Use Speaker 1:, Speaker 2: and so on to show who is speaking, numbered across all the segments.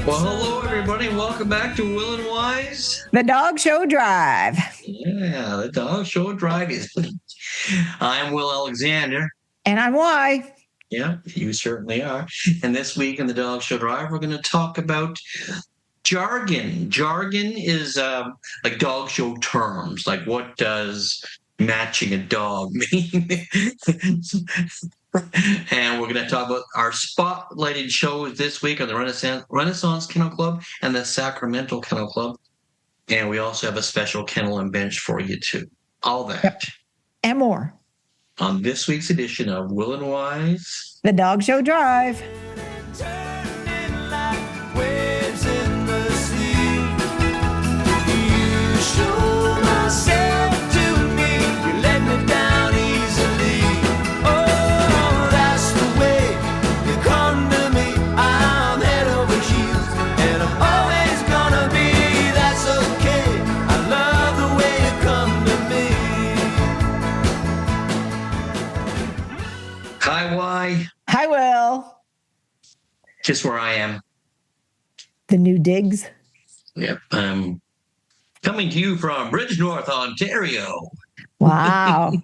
Speaker 1: Well, hello, everybody. Welcome back to Will and Wise.
Speaker 2: The Dog Show Drive.
Speaker 1: Yeah, the Dog Show Drive is. I'm Will Alexander.
Speaker 2: And I'm Y.
Speaker 1: Yeah, you certainly are. And this week in the Dog Show Drive, we're going to talk about jargon. Jargon is like dog show terms. Like, what does matching a dog mean? And we're going to talk about our spotlighted shows this week on the Renaissance Kennel Club and the Sacramento Kennel Club. And we also have a special Kennel and Bench for you, too. All that.
Speaker 2: Yep. And more.
Speaker 1: On this week's edition of Will and Wise.
Speaker 2: The Dog Show Drive.
Speaker 1: Hi, Y.
Speaker 2: Hi, Will.
Speaker 1: Just where I am.
Speaker 2: The new digs.
Speaker 1: Yep. Coming to you from Bridgenorth, Ontario.
Speaker 2: Wow.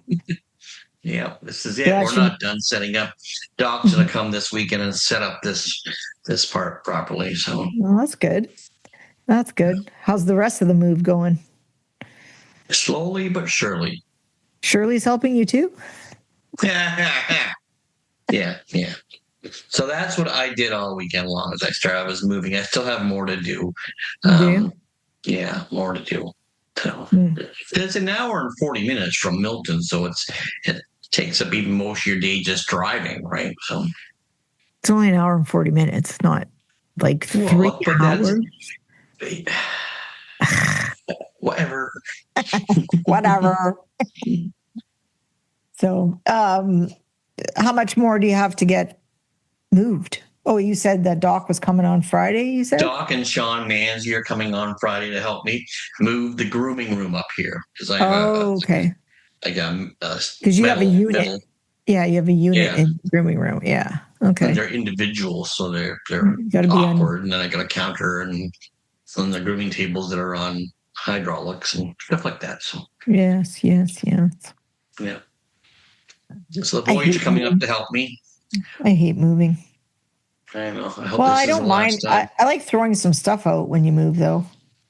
Speaker 1: Yeah, this is it. We're not done setting up. Doc's going to come this weekend and set up this part properly. So
Speaker 2: well, that's good. That's good. How's the rest of the move going?
Speaker 1: Slowly but surely.
Speaker 2: Shirley's helping you too?
Speaker 1: Yeah. So that's what I did all weekend long as I was moving. I still have more to do. Yeah, more to do. So it's an hour and 40 minutes from Milton, so it takes up even most of your day just driving, right? So
Speaker 2: it's only an hour and 40 minutes. It's not like 3 hours.
Speaker 1: Whatever.
Speaker 2: Whatever. So, how much more do you have to get moved? Oh, you said that Doc was coming on Friday, you said?
Speaker 1: Doc and Sean Manzi are coming on Friday to help me move the grooming room up here.
Speaker 2: Okay.
Speaker 1: Because
Speaker 2: you have a unit. Yeah, you have a unit in the grooming room. Yeah. Okay.
Speaker 1: And they're individuals, so they're
Speaker 2: gotta
Speaker 1: awkward. And then I got a counter and the grooming tables that are on hydraulics and stuff like that. So
Speaker 2: Yes.
Speaker 1: Yeah. So the boys are coming up to help me.
Speaker 2: I hate moving.
Speaker 1: I know.
Speaker 2: I don't mind. I like throwing some stuff out when you move, though.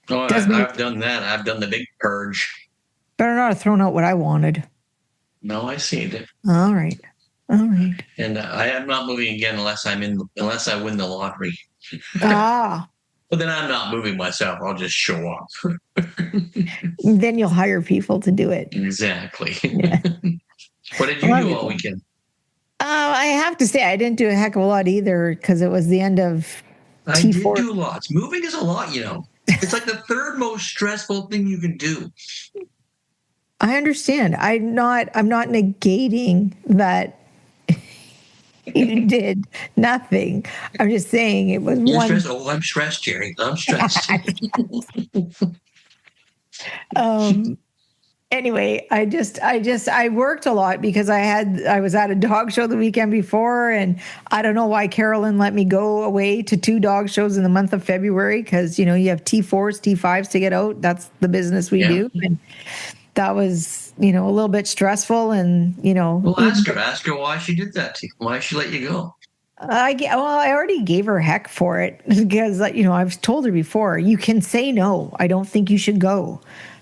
Speaker 1: Oh, I've done that. I've done the big purge.
Speaker 2: Better not have thrown out what I wanted.
Speaker 1: No, I saved it.
Speaker 2: All right.
Speaker 1: And I am not moving again unless I win the lottery.
Speaker 2: Ah.
Speaker 1: But then I'm not moving myself. I'll just show up.
Speaker 2: Then you'll hire people to do it.
Speaker 1: Exactly.
Speaker 2: Yeah.
Speaker 1: What did you do all weekend?
Speaker 2: I have to say, I didn't do a heck of a lot either because it was the end of
Speaker 1: I did do lots. Moving is a lot, It's like the third most stressful thing you can do.
Speaker 2: I understand. I'm not negating that you did nothing. I'm just saying it was one.
Speaker 1: Stressed? Oh, I'm stressed, Jerry. I'm stressed.
Speaker 2: Anyway, I worked a lot because I was at a dog show the weekend before, and I don't know why Carolyn let me go away to 2 dog shows in the month of February because, you have T4s, T5s to get out. That's the business we do. And that was, a little bit stressful and,
Speaker 1: Well, ask her why she did that to you. Why she let you go.
Speaker 2: I already gave her heck for it because, I've told her before, you can say no. I don't think you should go.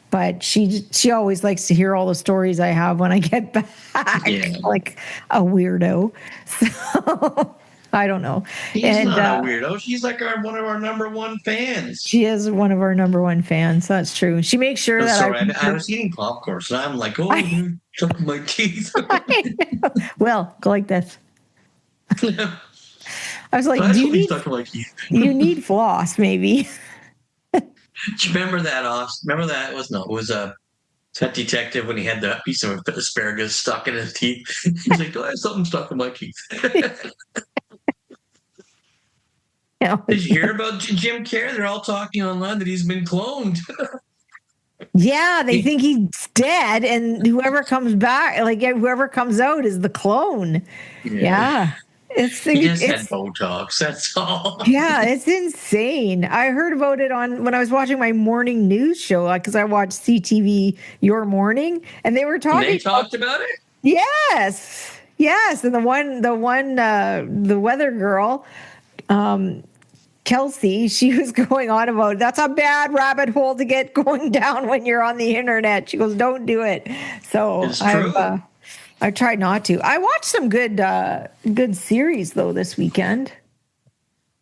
Speaker 2: But she always likes to hear all the stories I have when I get back, like a weirdo. So I don't know.
Speaker 1: She's not a weirdo. She's like one of our number one fans.
Speaker 2: She is one of our number one fans. That's true. She makes sure that
Speaker 1: I was eating popcorn, so I'm like, you're sucking my teeth.
Speaker 2: Well, go like this. I was like, you need floss, maybe.
Speaker 1: Do you remember that? Remember that? It was a Pet Detective when he had that piece of asparagus stuck in his teeth. He's like, "Do I have something stuck in my teeth?" Did you hear about Jim Carrey? They're all talking online that he's been cloned.
Speaker 2: Yeah, they think he's dead, and whoever comes back, like whoever comes out, is the clone. Yeah.
Speaker 1: He just had Botox. That's all.
Speaker 2: Yeah, it's insane. I heard about it when I was watching my morning news show because I watched CTV Your Morning, and they were talking.
Speaker 1: They talked about it.
Speaker 2: Yes, and the weather girl, Kelsey, she was going on about that's a bad rabbit hole to get going down when you're on the internet. She goes, "Don't do it." So I tried not to. I watched some good series though this weekend.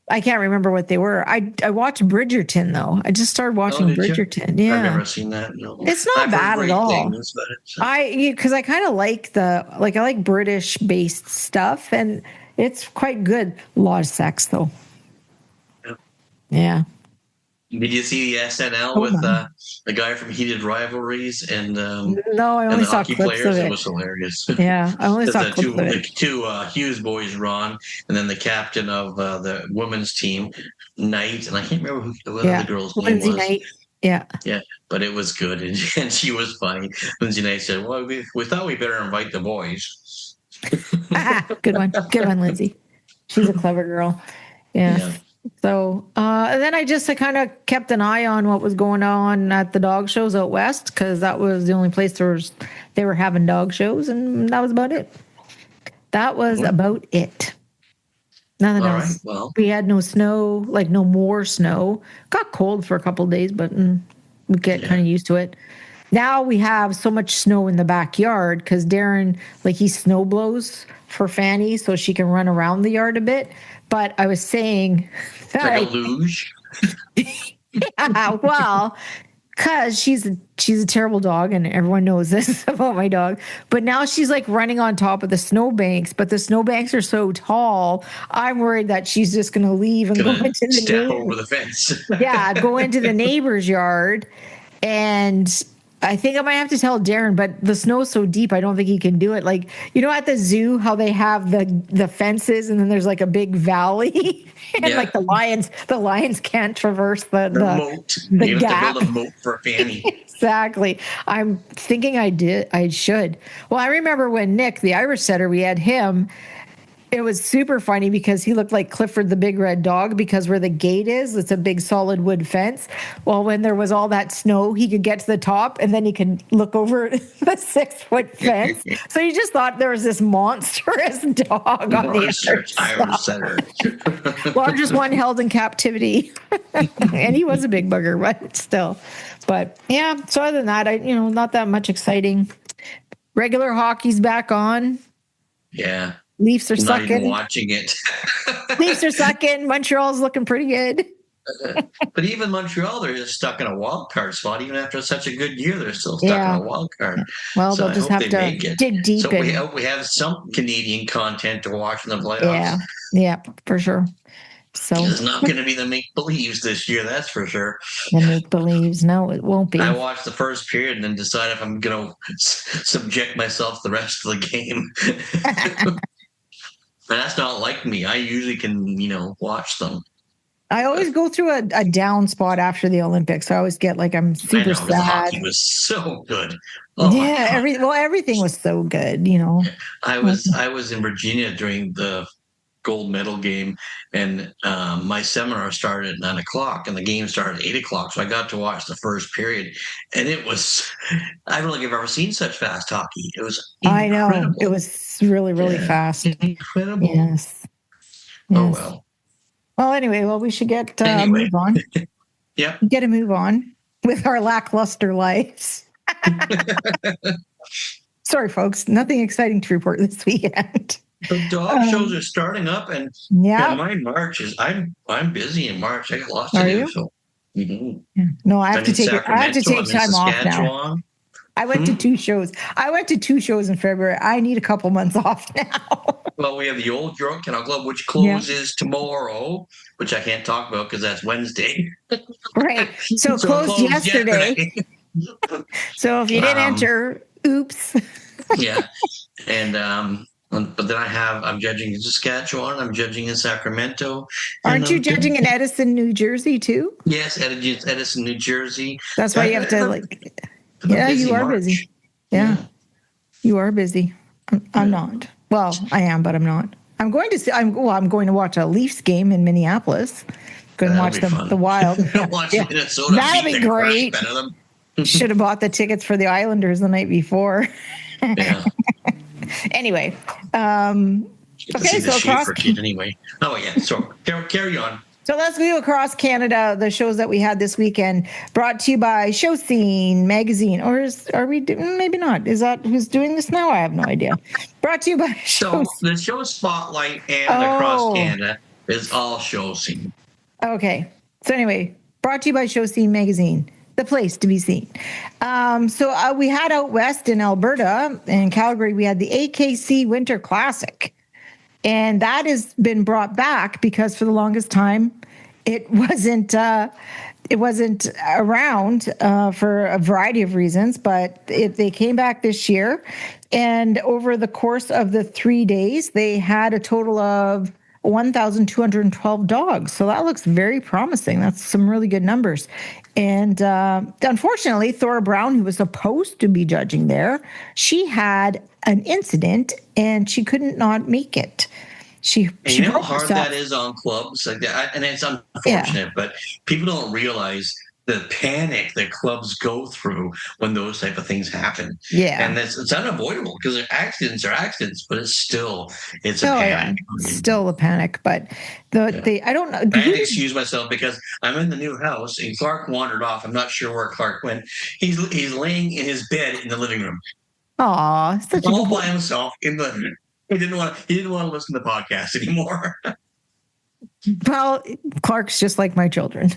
Speaker 2: I can't remember what they were. I watched Bridgerton though. I just started watching Bridgerton.
Speaker 1: You?
Speaker 2: Yeah,
Speaker 1: I've never seen that. No.
Speaker 2: It's not bad at all. Because I kind of like I like British based stuff, and it's quite good. A lot of sex though. Yeah.
Speaker 1: Did you see the SNL with the guy from Heated Rivalries and
Speaker 2: no, I only saw clips
Speaker 1: players?
Speaker 2: of it.
Speaker 1: It was hilarious.
Speaker 2: Yeah, I only saw clips of it.
Speaker 1: The two Hughes boys, Ron, and then the captain of the women's team, Knight, and I can't remember who the girl's name was.
Speaker 2: Lindsay Knight. Yeah.
Speaker 1: Yeah, but it was good, and she was funny. Lindsay Knight said, "Well, we thought we better invite the boys."
Speaker 2: Good one, Lindsay. She's a clever girl. Yeah. So, and then I kind of kept an eye on what was going on at the dog shows out west because that was the only place they were having dog shows, and that was about it. Nothing else. Right, well, we had no snow, no more snow. Got cold for a couple of days, but we get kind of used to it. Now we have so much snow in the backyard because Darren, he snow blows for Fanny so she can run around the yard a bit. But I was saying that
Speaker 1: like a luge.
Speaker 2: Yeah, well, because she's a terrible dog, and everyone knows this about my dog. But now she's running on top of the snowbanks, but the snowbanks are so tall. I'm worried that she's just going to leave and go into
Speaker 1: over the fence.
Speaker 2: Yeah, go into the neighbor's yard, and I think I might have to tell Darren, but the snow's so deep, I don't think he can do it. At the zoo, how they have the fences, and then there's a big valley, and the lions can't traverse the
Speaker 1: moat. You
Speaker 2: gap.
Speaker 1: Have to build a moat for Fanny.
Speaker 2: Exactly. I'm thinking I should. Well, I remember when Nick, the Irish setter, we had him. It was super funny because he looked like Clifford the Big Red Dog because where the gate is, it's a big solid wood fence. Well, when there was all that snow, he could get to the top and then he could look over the 6-foot fence. So you just thought there was this monstrous dog on the
Speaker 1: Irish setter.
Speaker 2: Largest one held in captivity. And he was a big bugger, but still. But yeah, so other than that, not that much exciting. Regular hockey's back on.
Speaker 1: Yeah.
Speaker 2: Leafs are sucking.
Speaker 1: Not even watching it.
Speaker 2: Leafs are sucking. Montreal's looking pretty good.
Speaker 1: But even Montreal, they're just stuck in a wild card spot. Even after such a good year, they're still stuck in a wild card.
Speaker 2: Well, so they'll just have to dig deep.
Speaker 1: So we have some Canadian content to watch in the playoffs.
Speaker 2: Yeah, for sure. So
Speaker 1: it's not going to be the make-believes this year, that's for sure.
Speaker 2: The make-believes, no, it won't be.
Speaker 1: I watched the first period and then decide if I'm going to subject myself to the rest of the game. That's not like me. I usually can, watch them.
Speaker 2: I always go through a down spot after the Olympics. I always get I'm super sad.
Speaker 1: The hockey was so good.
Speaker 2: Oh yeah, everything was so good.
Speaker 1: I was in Virginia during the gold medal game, and my seminar started at 9:00, and the game started at 8:00. So I got to watch the first period, and it was. I don't think I've ever seen such fast hockey. It was. Incredible.
Speaker 2: I know it was really, really fast.
Speaker 1: Incredible.
Speaker 2: Yes.
Speaker 1: Oh well.
Speaker 2: Well, anyway, we should get move on.
Speaker 1: Yeah.
Speaker 2: Get a move on with our lackluster lives. Sorry, folks. Nothing exciting to report this weekend.
Speaker 1: The dog shows are starting up, and my March is. I'm busy in March. I got lots to do. So. Mm-hmm.
Speaker 2: Yeah. No, I have to take time off now. I went to 2 shows. I went to 2 shows in February. I need a couple months off now.
Speaker 1: Well, we have the Old York Kennel Club, which closes tomorrow, which I can't talk about because that's Wednesday.
Speaker 2: Right. So closed yesterday. So if you didn't enter, oops.
Speaker 1: Yeah. And but then I'm judging in Saskatchewan. I'm judging in Sacramento.
Speaker 2: Aren't you judging in Edison, New Jersey, too?
Speaker 1: Yes, Edison, New Jersey.
Speaker 2: That's why you have to Yeah, you are busy. Yeah. You are busy. I'm not. Well, I am, but I'm not. I'm going to see. I'm going to watch a Leafs game in Minneapolis. Going to watch the Wild.
Speaker 1: Watch Minnesota.
Speaker 2: That'll be great. Should have bought the tickets for the Islanders the night before.
Speaker 1: Yeah.
Speaker 2: Anyway, okay. So across.
Speaker 1: Anyway. Oh yeah. So carry on.
Speaker 2: So let's go across Canada, the shows that we had this weekend, brought to you by Show Scene Magazine. Or are we, maybe not. Is that who's doing this now? I have no idea. Brought to you by Show
Speaker 1: So the show Spotlight and across Canada is all Show Scene.
Speaker 2: Okay. So anyway, brought to you by Show Scene Magazine, the place to be seen. So we had out west in Alberta, in Calgary, we had the AKC Winter Classic. And that has been brought back because for the longest time, it wasn't around for a variety of reasons, but they came back this year. And over the course of the 3 days, they had a total of 1,212 dogs. So that looks very promising. That's some really good numbers. And unfortunately, Thora Brown, who was supposed to be judging there, she had an incident and she couldn't not make it. She
Speaker 1: you know how hard that is on clubs like that, and it's unfortunate, but people don't realize the panic that clubs go through when those type of things happen.
Speaker 2: Yeah,
Speaker 1: and it's unavoidable because accidents are accidents, but it's a panic.
Speaker 2: Yeah. Still a panic, but I don't know.
Speaker 1: I had to excuse myself because I'm in the new house and Clark wandered off. I'm not sure where Clark went. He's laying in his bed in the living room.
Speaker 2: Aw, such
Speaker 1: all by himself in the living room. He didn't want to listen to the podcast anymore.
Speaker 2: Well, Clark's just like my children.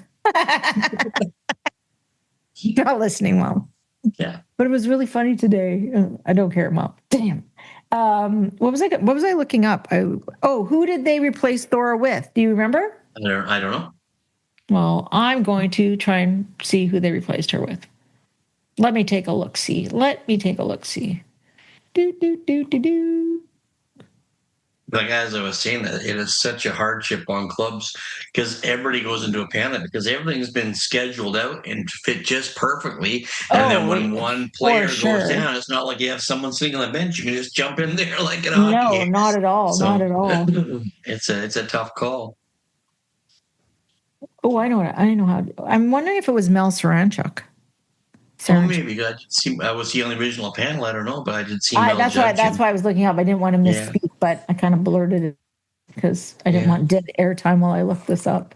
Speaker 2: Not listening, Mom.
Speaker 1: Yeah.
Speaker 2: But it was really funny today. I don't care, Mom. Damn. What was I looking up? Who did they replace Thora with? Do you remember?
Speaker 1: I don't know.
Speaker 2: Well, I'm going to try and see who they replaced her with. Let me take a look-see. Do.
Speaker 1: Like as I was saying, that it is such a hardship on clubs because everybody goes into a panic because everything's been scheduled out and fit just perfectly. And then when one player goes down, it's not like you have someone sitting on the bench. You can just jump in there like an hockey game.
Speaker 2: No, not at all. Not at all.
Speaker 1: It's a tough call.
Speaker 2: Oh, I know how. I'm wondering if it was Mel Saranchuk.
Speaker 1: Maybe I was he on the original panel. I don't know, but I did see.
Speaker 2: That's why I was looking up. I didn't want to misspeak, but I kind of blurted it because I didn't want dead airtime while I looked this up.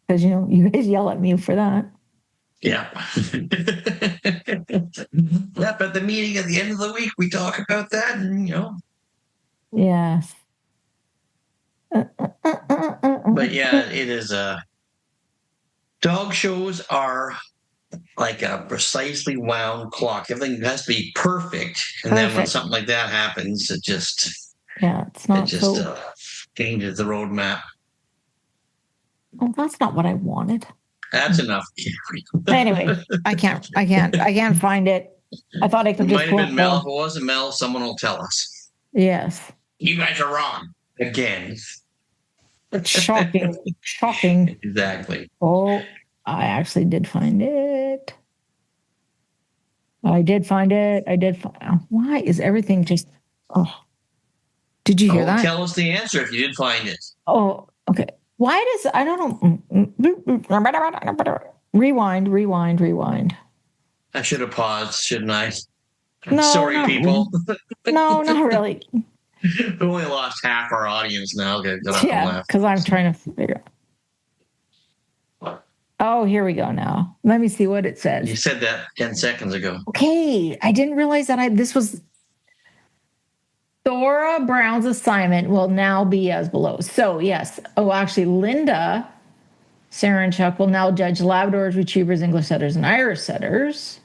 Speaker 2: Because you guys yell at me for that.
Speaker 1: Yeah. Yeah, but the meeting at the end of the week, we talk about that, and
Speaker 2: Yes.
Speaker 1: But yeah, it is. Dog shows are like a precisely wound clock. Everything has to be perfect. And then when something like that happens, it just changes the roadmap.
Speaker 2: Oh, that's not what I wanted.
Speaker 1: That's enough.
Speaker 2: Anyway, I can't find it. I thought I could just.
Speaker 1: Might have been Mel. If it wasn't Mel, someone will tell us.
Speaker 2: Yes.
Speaker 1: You guys are wrong again.
Speaker 2: It's shocking. Shocking.
Speaker 1: Exactly.
Speaker 2: Oh. I actually did find it. Why is everything just... Oh. Did you hear that?
Speaker 1: Tell us the answer if you did find it.
Speaker 2: Oh, okay. Why does... I don't know. Rewind.
Speaker 1: I should have paused, shouldn't I?
Speaker 2: No,
Speaker 1: sorry, people.
Speaker 2: No, not really.
Speaker 1: We only lost half our audience now.
Speaker 2: Yeah, because I'm trying to figure out. Oh, here we go now. Let me see what it says.
Speaker 1: You said that 10 seconds ago.
Speaker 2: Okay. I didn't realize that this was Thora Brown's assignment will now be as below. So, yes. Oh, actually, Linda Saranchuk will now judge Labradors, Retrievers, English Setters, and Irish Setters.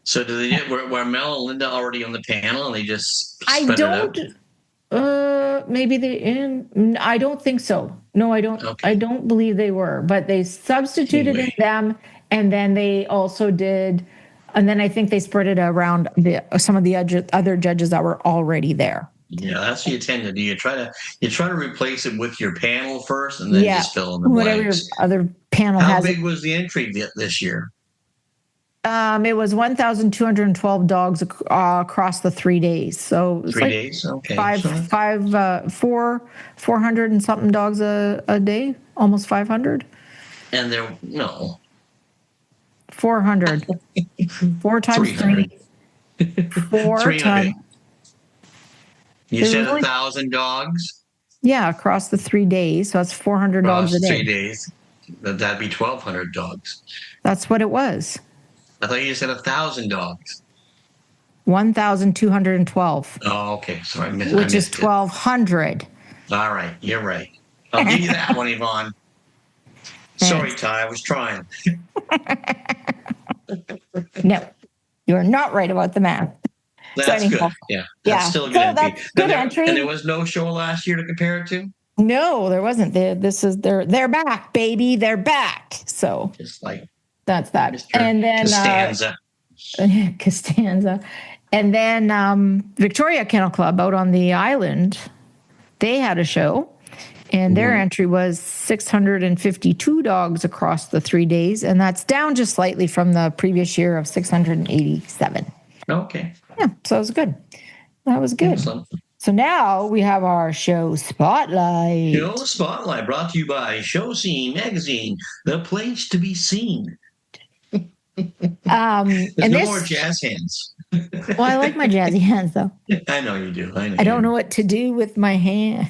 Speaker 1: So, were Mel and Linda already on the panel and they just spread it out?
Speaker 2: Maybe I don't think so. No, I don't. Okay. I don't believe they were, but they substituted in them, and then they also did, and then I think they spread it around some of the other judges that were already there.
Speaker 1: Yeah, that's what you tend to do. You try to replace it with your panel first, and then just fill in the
Speaker 2: whatever
Speaker 1: blanks.
Speaker 2: Your other panel
Speaker 1: How
Speaker 2: has.
Speaker 1: How big was the entry this year?
Speaker 2: It was 1,212 dogs across the 3 days. So it was
Speaker 1: 3 days, okay.
Speaker 2: 400 and something dogs a day, almost 500.
Speaker 1: And there, no.
Speaker 2: 400. 4 times 3. 4
Speaker 1: 300.
Speaker 2: times.
Speaker 1: You said 1,000 dogs?
Speaker 2: Yeah, across the 3 days. So that's 400 dogs a day.
Speaker 1: 3 days. That'd be 1,200 dogs.
Speaker 2: That's what it was.
Speaker 1: I thought you said 1,000 dogs.
Speaker 2: 1,212.
Speaker 1: Oh, okay. Sorry.
Speaker 2: Which is 1,200.
Speaker 1: All right. You're right. I'll give you that one, Yvonne. Sorry, Ty. I was trying.
Speaker 2: No, you're not right about the math.
Speaker 1: That's good. Yeah. That's still a good entry.
Speaker 2: That's good entry.
Speaker 1: And there was no show last year to compare it to?
Speaker 2: No, there wasn't. They're back, baby. They're back. So
Speaker 1: just like
Speaker 2: that's that.
Speaker 1: Mr.
Speaker 2: And then Costanza. And then Victoria Kennel Club out on the island, they had a show. And their entry was 652 dogs across the 3 days. And that's down just slightly from the previous year of 687.
Speaker 1: Okay.
Speaker 2: Yeah, so it was good. That was good.
Speaker 1: Excellent.
Speaker 2: So now we have our show Spotlight.
Speaker 1: Show Spotlight brought to you by Show Scene Magazine, the place to be seen. There's no more jazz hands.
Speaker 2: Well, I like my jazzy hands, though.
Speaker 1: I know you do.
Speaker 2: I don't know what to do with my hands.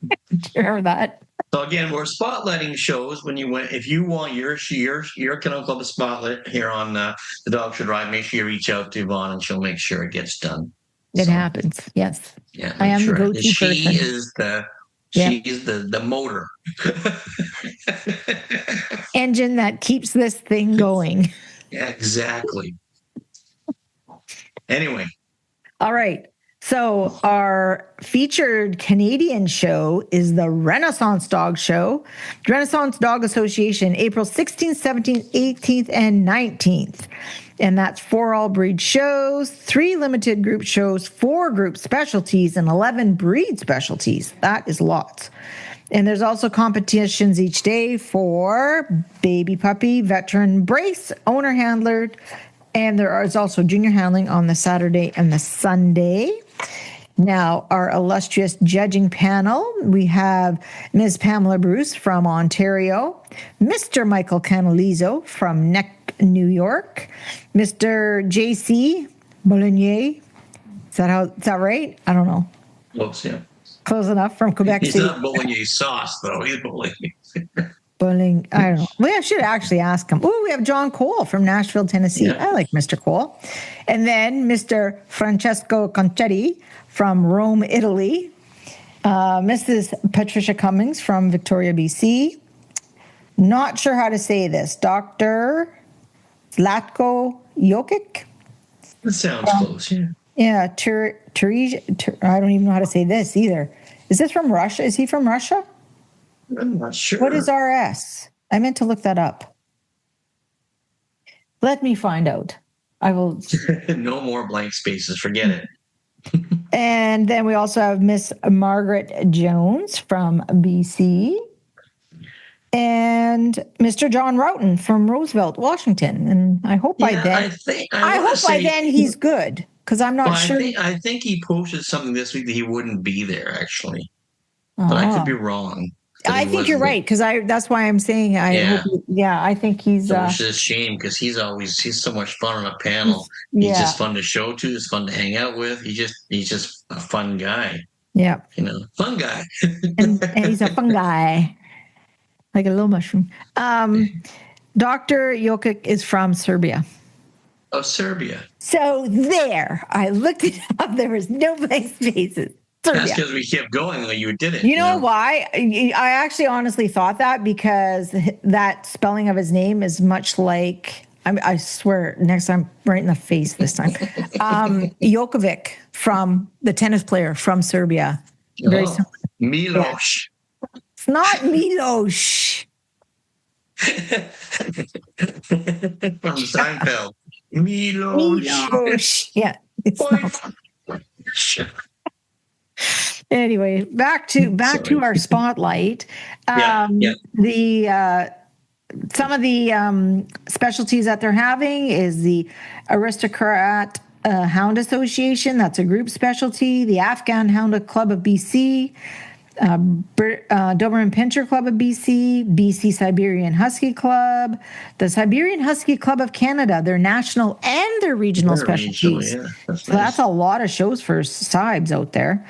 Speaker 2: Do you remember that?
Speaker 1: So again, we're spotlighting shows when you went. If you want your Kennel Club spotlight here on the Dog Show Drive, make sure you reach out to Yvonne and she'll make sure it gets done.
Speaker 2: It happens. Yes.
Speaker 1: Yeah.
Speaker 2: I am the go-to person.
Speaker 1: She is the motor.
Speaker 2: Engine that keeps this thing going.
Speaker 1: Yeah, exactly. Anyway.
Speaker 2: All right. So our featured Canadian show is the Renaissance Dog Show, Renaissance Dog Association, April 16th, 17th, 18th, and 19th. And that's 4 all-breed shows, 3 limited group shows, 4 group specialties, and 11 breed specialties. That is lots. And there's also competitions each day for baby puppy, veteran brace, owner handler, and there is also junior handling on the Saturday and the Sunday. Now, our illustrious judging panel, we have Ms. Pamela Bruce from Ontario, Mr. Michael Canalizo from New York, Mr. J.C. Molinier. Is that right? I don't know.
Speaker 1: Close, yeah.
Speaker 2: Close enough, from Quebec City.
Speaker 1: He's not Bolognese sauce, though. He's Bolognese.
Speaker 2: I don't know. Well, I should actually ask him. Oh, we have John Cole from Nashville, Tennessee. Yeah. I like Mr. Cole. And then Mr. Francesco Concetti from Rome, Italy. Mrs. Patricia Cummings from Victoria, BC. Not sure how to say this. Dr. Zlatko Jokic.
Speaker 1: That sounds close, yeah.
Speaker 2: Yeah, I don't even know how to say this either. Is this from Russia? Is he from Russia?
Speaker 1: I'm not sure.
Speaker 2: What is RS? I meant to look that up. Let me find out. I will.
Speaker 1: No more blank spaces. Forget it.
Speaker 2: And then we also have Miss Margaret Jones from BC. And Mr. John Roughton from Roosevelt, Washington. And I hope by then, by then he's good, because I'm not sure.
Speaker 1: I think he posted something this week that he wouldn't be there, actually. But I could be wrong.
Speaker 2: I think you're right, because that's why I'm saying I think he's.
Speaker 1: Which is a shame, because he's so much fun on a panel. He's just fun to show to. It's fun to hang out with. He's just a fun guy.
Speaker 2: Yeah,
Speaker 1: fun guy.
Speaker 2: and he's a fun guy, like a little mushroom. Dr. Jokic is from Serbia.
Speaker 1: Oh, Serbia.
Speaker 2: So there, I looked it up. There was no blank spaces. Serbia.
Speaker 1: That's because we kept going when you did it.
Speaker 2: You know why? I actually honestly thought that, because that spelling of his name is much like, I swear, next time, right in the face this time, Jokovic, from the tennis player from Serbia. Very similar.
Speaker 1: Miloš.
Speaker 2: Yeah. It's not Miloš.
Speaker 1: From Seinfeld. Miloš.
Speaker 2: Yeah. Anyway, back to our spotlight. The some of the specialties that they're having is the Aristocrat Hound Association. That's a group specialty. The Afghan Hound Club of BC, Doberman Pinscher Club of BC, BC Siberian Husky Club, the Siberian Husky Club of Canada, their national and their regional specialties.
Speaker 1: Yeah. That's
Speaker 2: so nice. That's a lot of shows for Sibes out there.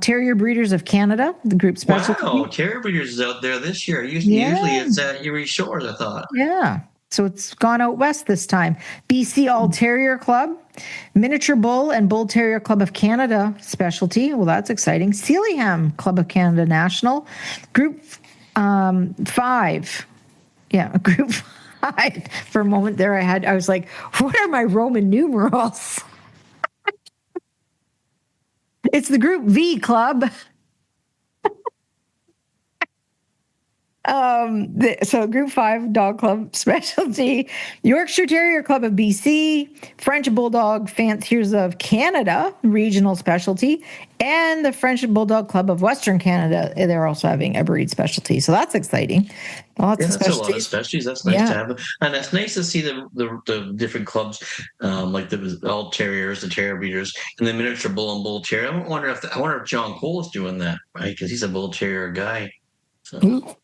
Speaker 2: Terrier Breeders of Canada, the group specialty.
Speaker 1: Wow, Terrier Breeders is out there this year. Usually it's at Erie Shores, I thought.
Speaker 2: Yeah. So it's gone out west this time. BC All Terrier Club, Miniature Bull and Bull Terrier Club of Canada specialty. Well, that's exciting. Sealyham Club of Canada National. Group 5. Yeah, Group 5. For a moment there, I was like, what are my Roman numerals? It's the Group V Club. So Group 5 Dog Club specialty, Yorkshire Terrier Club of BC, French Bulldog Fanciers of Canada regional specialty, and the French Bulldog Club of Western Canada. They're also having a breed specialty, so that's exciting.
Speaker 1: That's a lot of specialties. That's nice to have, and it's nice to see the different clubs, like the All Terriers, the Terrier Breeders, and the Miniature Bull and Bull Terrier. I wonder if John Cole is doing that, right? Because he's a Bull Terrier guy. So.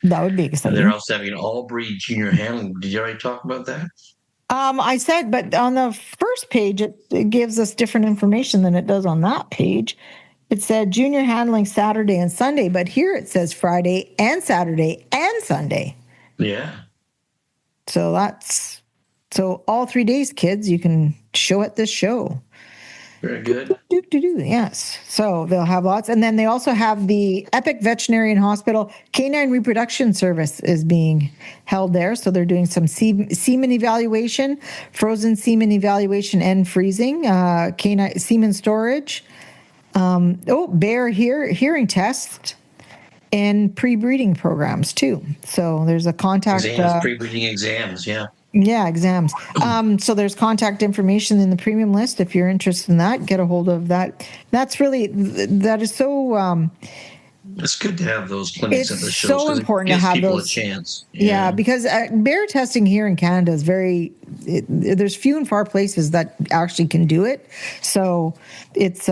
Speaker 2: That would be exciting.
Speaker 1: And they're also having an all-breed junior handling. Did you already talk about that?
Speaker 2: I said, but on the first page, it gives us different information than it does on that page. It said junior handling Saturday and Sunday, but here it says Friday and Saturday and Sunday.
Speaker 1: Yeah.
Speaker 2: So all 3 days, kids, you can show at this show.
Speaker 1: Very good.
Speaker 2: Yes. So they'll have lots. And then they also have the Epic Veterinarian Hospital Canine Reproduction Service is being held there. So they're doing some semen evaluation, frozen semen evaluation and freezing, canine semen storage, bear hearing test, and pre-breeding programs too. So there's a contact.
Speaker 1: Pre-breeding exams, yeah.
Speaker 2: Yeah, exams. So there's contact information in the premium list. If you're interested in that, get a hold of that. That is so.
Speaker 1: It's good to have those clinics at the shows.
Speaker 2: It's so important to have
Speaker 1: people
Speaker 2: those.
Speaker 1: A chance.
Speaker 2: Yeah, because bear testing here in Canada is there's few and far places that actually can do it. So it's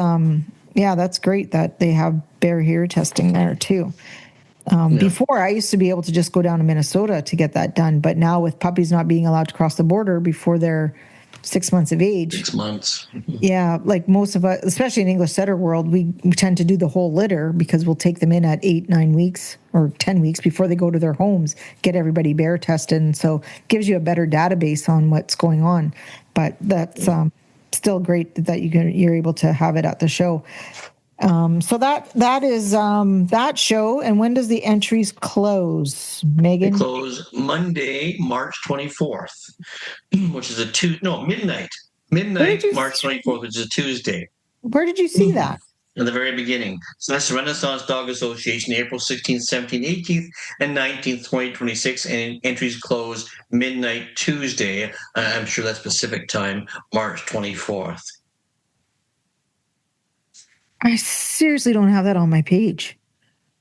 Speaker 2: that's great that they have bear hear testing there too. Before, I used to be able to just go down to Minnesota to get that done. But now with puppies not being allowed to cross the border before they're 6 months of age.
Speaker 1: 6 months.
Speaker 2: Yeah, like most of us, especially in English setter world, we tend to do the whole litter because we'll take them in at 8, 9 weeks or 10 weeks before they go to their homes, get everybody bear tested. And so it gives you a better database on what's going on. But that's still great that you're able to have it at the show. So that is that show. And when does the entries close, Megan?
Speaker 1: They close Monday, March 24th, which is midnight. Midnight, March 24th, which is a Tuesday.
Speaker 2: Where did you see that?
Speaker 1: In the very beginning. So that's the Renaissance Dog Association, April 16th, 17th, 18th, and 19th, 2026. And entries close midnight Tuesday. I'm sure that's Pacific time, March 24th.
Speaker 2: I seriously don't have that on my page.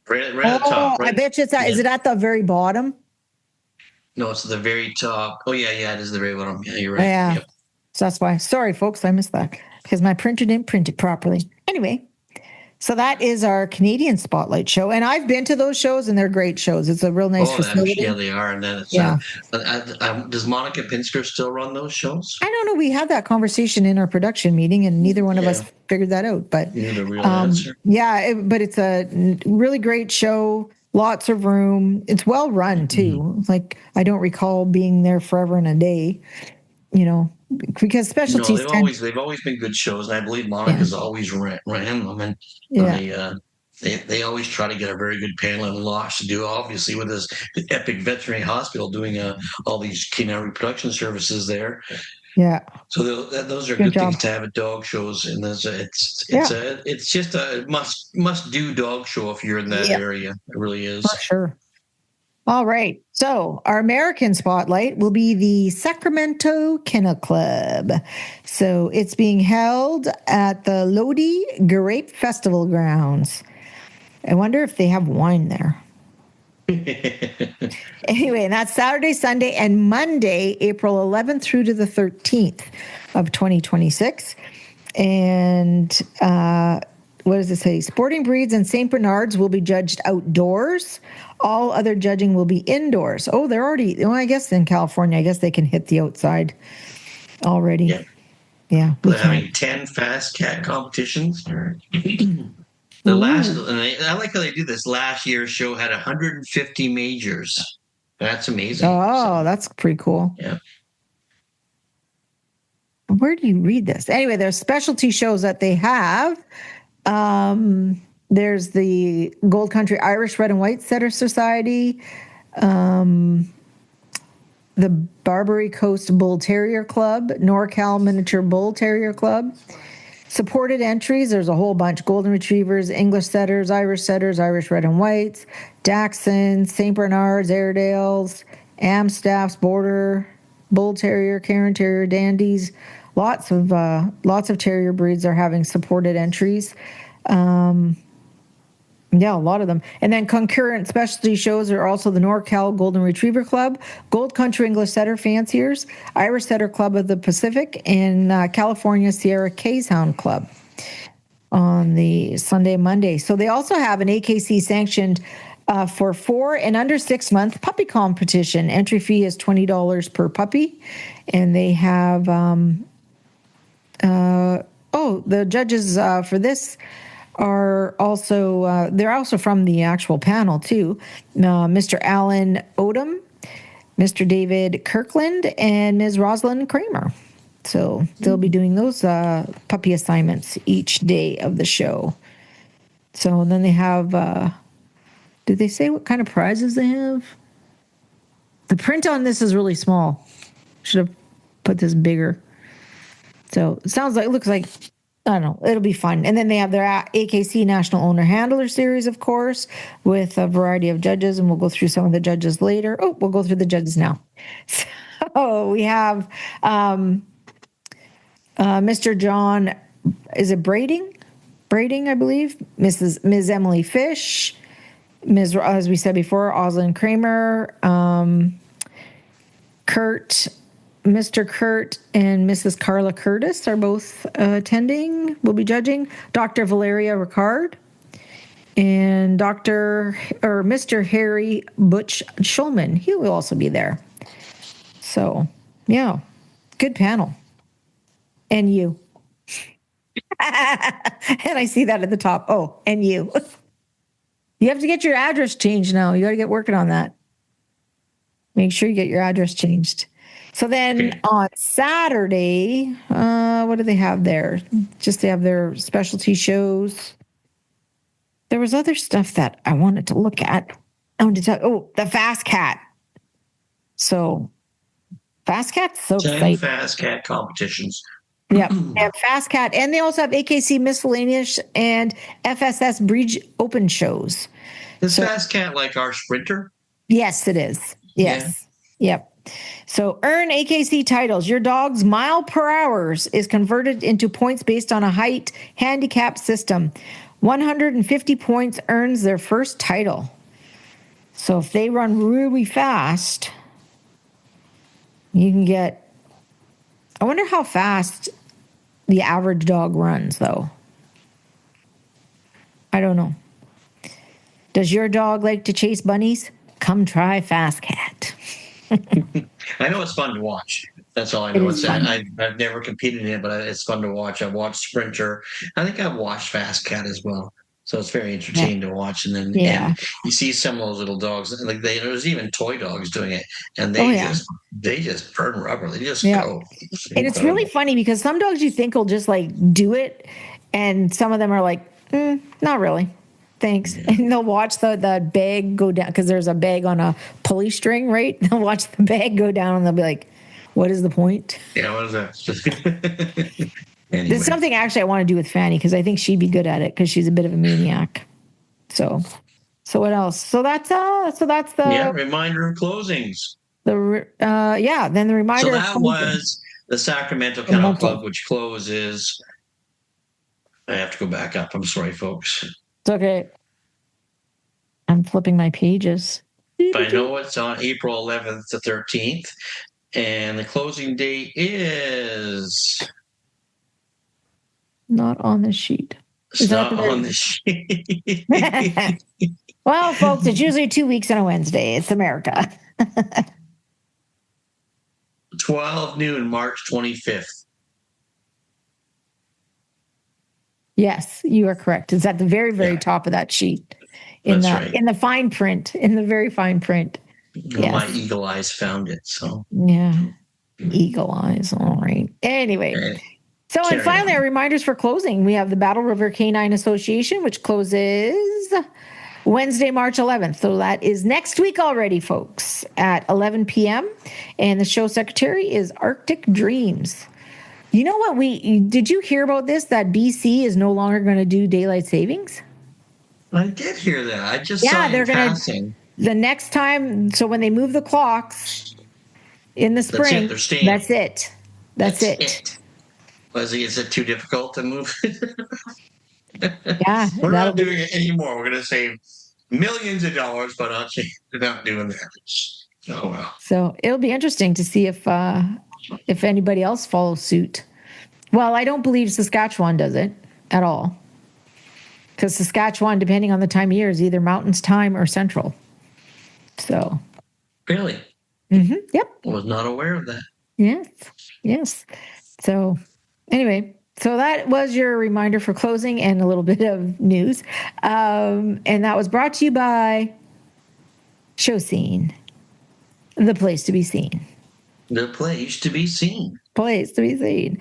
Speaker 1: Right at the top. Right?
Speaker 2: I bet you it's that. Yeah. Is it at the very bottom?
Speaker 1: No, it's at the very top. Oh, yeah, it is the very bottom. Yeah, you're right.
Speaker 2: Yeah. Yep. So that's why. Sorry, folks, I missed that because my printer didn't print it properly. Anyway, so that is our Canadian Spotlight show. And I've been to those shows, and they're great shows. It's a real nice facility.
Speaker 1: Yeah, they are. And then it's, does Monica Pinsker still run those shows?
Speaker 2: I don't know. We had that conversation in our production meeting, and neither one of us figured that out. But
Speaker 1: the real answer.
Speaker 2: But it's a really great show. Lots of room. It's well run too. Mm-hmm. Like I don't recall being there forever and a day. Because specialties.
Speaker 1: No, they've always been good shows, and I believe Monica's always ran them, and they always try to get a very good panel and lots to do. Obviously, with this Epic Veterinary Hospital doing all these canine reproduction services there.
Speaker 2: Yeah.
Speaker 1: So those are good things to have at dog shows, and it's just a must do dog show if you're in that area. It really is.
Speaker 2: For sure. All right. So our American Spotlight will be the Sacramento Kennel Club. So it's being held at the Lodi Grape Festival grounds. I wonder if they have wine there. Anyway, and that's Saturday, Sunday, and Monday, April 11th through to the 13th of 2026. And what does it say? Sporting breeds and St. Bernards will be judged outdoors. All other judging will be indoors. Oh, they're already, well, I guess in California, I guess they can hit the outside already.
Speaker 1: Yeah.
Speaker 2: Yeah.
Speaker 1: They're having 10 fast cat competitions. The last, and I like how they do this. Last year's show had 150 majors. That's amazing.
Speaker 2: Oh, that's pretty cool.
Speaker 1: Yeah.
Speaker 2: Where do you read this? Anyway, there's specialty shows that they have. There's the Gold Country Irish Red and White Setter Society, the Barbary Coast Bull Terrier Club, NorCal Miniature Bull Terrier Club. Supported entries, there's a whole bunch. Golden Retrievers, English Setters, Irish Red and Whites, Dachshunds, St. Bernards, Airedales, Amstaffs, Border, Bull Terrier, Cairn Terrier, Dandies. Lots of terrier breeds are having supported entries. Yeah, a lot of them. And then concurrent specialty shows are also the NorCal Golden Retriever Club, Gold Country English Setter Fanciers, Irish Setter Club of the Pacific, and California Sierra Case-Hound Club on the Sunday, Monday. So they also have an AKC sanctioned for 4 and under 6 month puppy competition. Entry fee is $20 per puppy. And they have, the judges for this are also, they're also from the actual panel too. Mr. Alan Odom, Mr. David Kirkland, and Ms. Rosalind Kramer. So they'll be doing those puppy assignments each day of the show. So and then they have, did they say what kind of prizes they have? The print on this is really small. Should have put this bigger. So it looks like, I don't know, it'll be fun. And then they have their AKC National Owner Handler Series, of course, with a variety of judges, and we'll go through some of the judges later. Oh, we'll go through the judges now. So we have Mr. John, is it Brading, I believe, Ms. Emily Fish, as we said before, Rosalind Kramer, Mr. Kurt and Mrs. Carla Curtis are both attending. We'll be judging. Dr. Valeria Ricard and Mr. Harry Butch Schulman. He will also be there. So, yeah, good panel. And you. And I see that at the top. Oh, and you. You have to get your address changed now. You got to get working on that. Make sure you get your address changed. So then on Saturday, what do they have there? They have their specialty shows. There was other stuff that I wanted to look at. The Fast Cat. So Fast Cat's so
Speaker 1: 10
Speaker 2: exciting.
Speaker 1: Fast Cat competitions.
Speaker 2: Yeah, they have Fast Cat, and they also have AKC Miscellaneous and FSS Breed Open shows.
Speaker 1: Is Fast Cat like our Sprinter?
Speaker 2: Yes, it is. Yes. Yeah. Yep. So earn AKC titles. Your dog's mile per hour is converted into points based on a height handicap system. 150 points earns their first title. So if they run really fast, you can get, I wonder how fast the average dog runs, though. I don't know. Does your dog like to chase bunnies? Come try Fast Cat.
Speaker 1: I know it's fun to watch. That's all I know. I've never competed in it, but it's fun to watch. I've watched Sprinter. I think I've watched Fast Cat as well. So it's very entertaining to watch. And then and you see some of those little dogs, like there's even toy dogs doing it, and they just burn rubber. They just go.
Speaker 2: And it's really funny because some dogs you think will just like do it, and some of them are like, not really. Thanks. And they'll watch the bag go down because there's a bag on a pulley string, right? They'll watch the bag go down and they'll be like, what is the point?
Speaker 1: Yeah, what is that? Anyway.
Speaker 2: There's something actually I want to do with Fanny because I think she'd be good at it because she's a bit of a maniac. So what else? So that's the
Speaker 1: reminder of closings.
Speaker 2: Then the reminder.
Speaker 1: So that was the Sacramento Kennel Club, which closes. I have to go back up. I'm sorry, folks.
Speaker 2: It's okay. I'm flipping my pages.
Speaker 1: But I know it's on April 11th to 13th. And the closing date is...
Speaker 2: Not on the sheet.
Speaker 1: It's not on the sheet.
Speaker 2: Well, folks, it's usually 2 weeks on a Wednesday. It's America.
Speaker 1: 12 noon, March 25th.
Speaker 2: Yes, you are correct. It's at the very, very top of that sheet. In the fine print, in the very fine print.
Speaker 1: Yes. My eagle eyes found it. So
Speaker 2: yeah, eagle eyes. All right. Anyway. So, and finally, our reminders for closing. We have the Battle River Canine Association, which closes Wednesday, March 11th. So that is next week already, folks, at 11 p.m. And the show secretary is Arctic Dreams. You know what? Did you hear about this? That BC is no longer going to do daylight savings?
Speaker 1: I did hear that. I just saw it passing.
Speaker 2: The next time, so when they move the clocks in the spring, that's it. That's it.
Speaker 1: Is it too difficult to move?
Speaker 2: Yeah.
Speaker 1: We're not doing it anymore. We're going to save millions of dollars, but not doing that. Oh, well.
Speaker 2: So it'll be interesting to see if anybody else follows suit. Well, I don't believe Saskatchewan does it at all. Because Saskatchewan, depending on the time of year, is either mountains time or central. So.
Speaker 1: Really?
Speaker 2: Mm-hmm. Yep.
Speaker 1: I was not aware of that.
Speaker 2: Yes. So anyway, so that was your reminder for closing and a little bit of news. And that was brought to you by Show Scene, the place to be seen.
Speaker 1: The place to be seen.
Speaker 2: Place to be seen.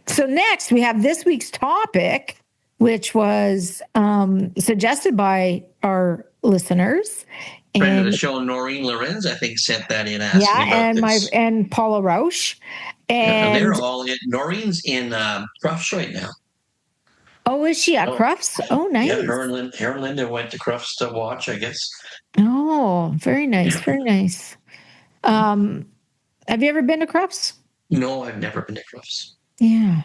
Speaker 2: So next we have this week's topic, which was suggested by our listeners.
Speaker 1: Friend of the show, Noreen Lorenz, I think, sent that in.
Speaker 2: And Paula Rausch. And
Speaker 1: they're all in. Noreen's in Crufts right now.
Speaker 2: Oh, is she at Crufts? Oh, nice.
Speaker 1: Yeah, her and Linda went to Crufts to watch, I guess.
Speaker 2: Oh, very nice. Very nice. Have you ever been to Crufts?
Speaker 1: No, I've never been to Crufts.
Speaker 2: Yeah,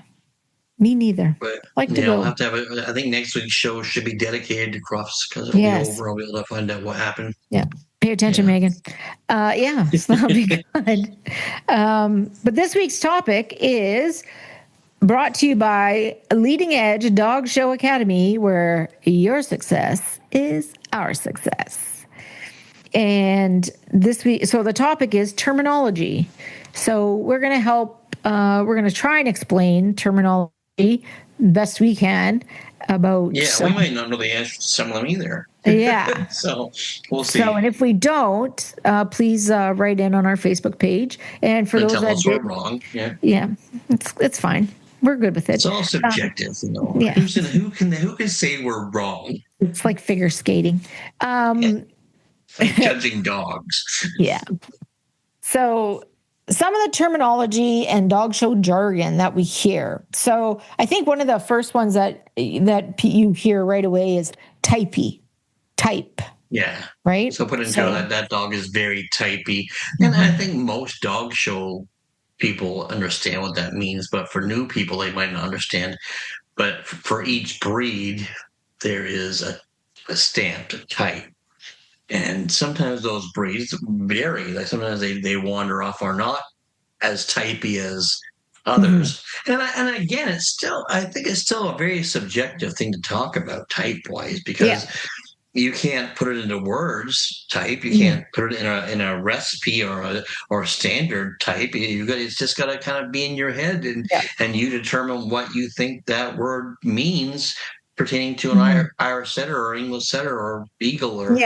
Speaker 2: me neither.
Speaker 1: But I'll have to have I think next week's show should be dedicated to Crufts because it'll be over. I'll be able to find out what happened.
Speaker 2: Yeah. Pay attention, Megan. So that'll be good. But this week's topic is brought to you by Leading Edge Dog Show Academy, where your success is our success. And this week, so the topic is terminology. So we're going to help, we're going to try and explain terminology best we can about.
Speaker 1: Yeah, we might not know the answer to some of them either.
Speaker 2: Yeah.
Speaker 1: So we'll see.
Speaker 2: So, and if we don't, please write in on our Facebook page. And for those
Speaker 1: tell
Speaker 2: that
Speaker 1: us we're wrong.
Speaker 2: Yeah, it's fine. We're good with it.
Speaker 1: It's all subjective,
Speaker 2: Yeah.
Speaker 1: Who can say we're wrong?
Speaker 2: It's like figure skating.
Speaker 1: Like judging dogs.
Speaker 2: Yeah. So some of the terminology and dog show jargon that we hear. So I think one of the first ones that you hear right away is typey. Type.
Speaker 1: Yeah.
Speaker 2: Right?
Speaker 1: So put into that dog is very typey. And I think most dog show people understand what that means, but for new people, they might not understand. But for each breed, there is a stamped type. And sometimes those breeds vary. Like sometimes they wander off or not as typey as others. And again, I think it's still a very subjective thing to talk about type-wise because you can't put it into words type. You can't put it in a recipe or a standard type. It's just got to kind of be in your head and you determine what you think that word means pertaining to an Irish setter or English setter or beagle or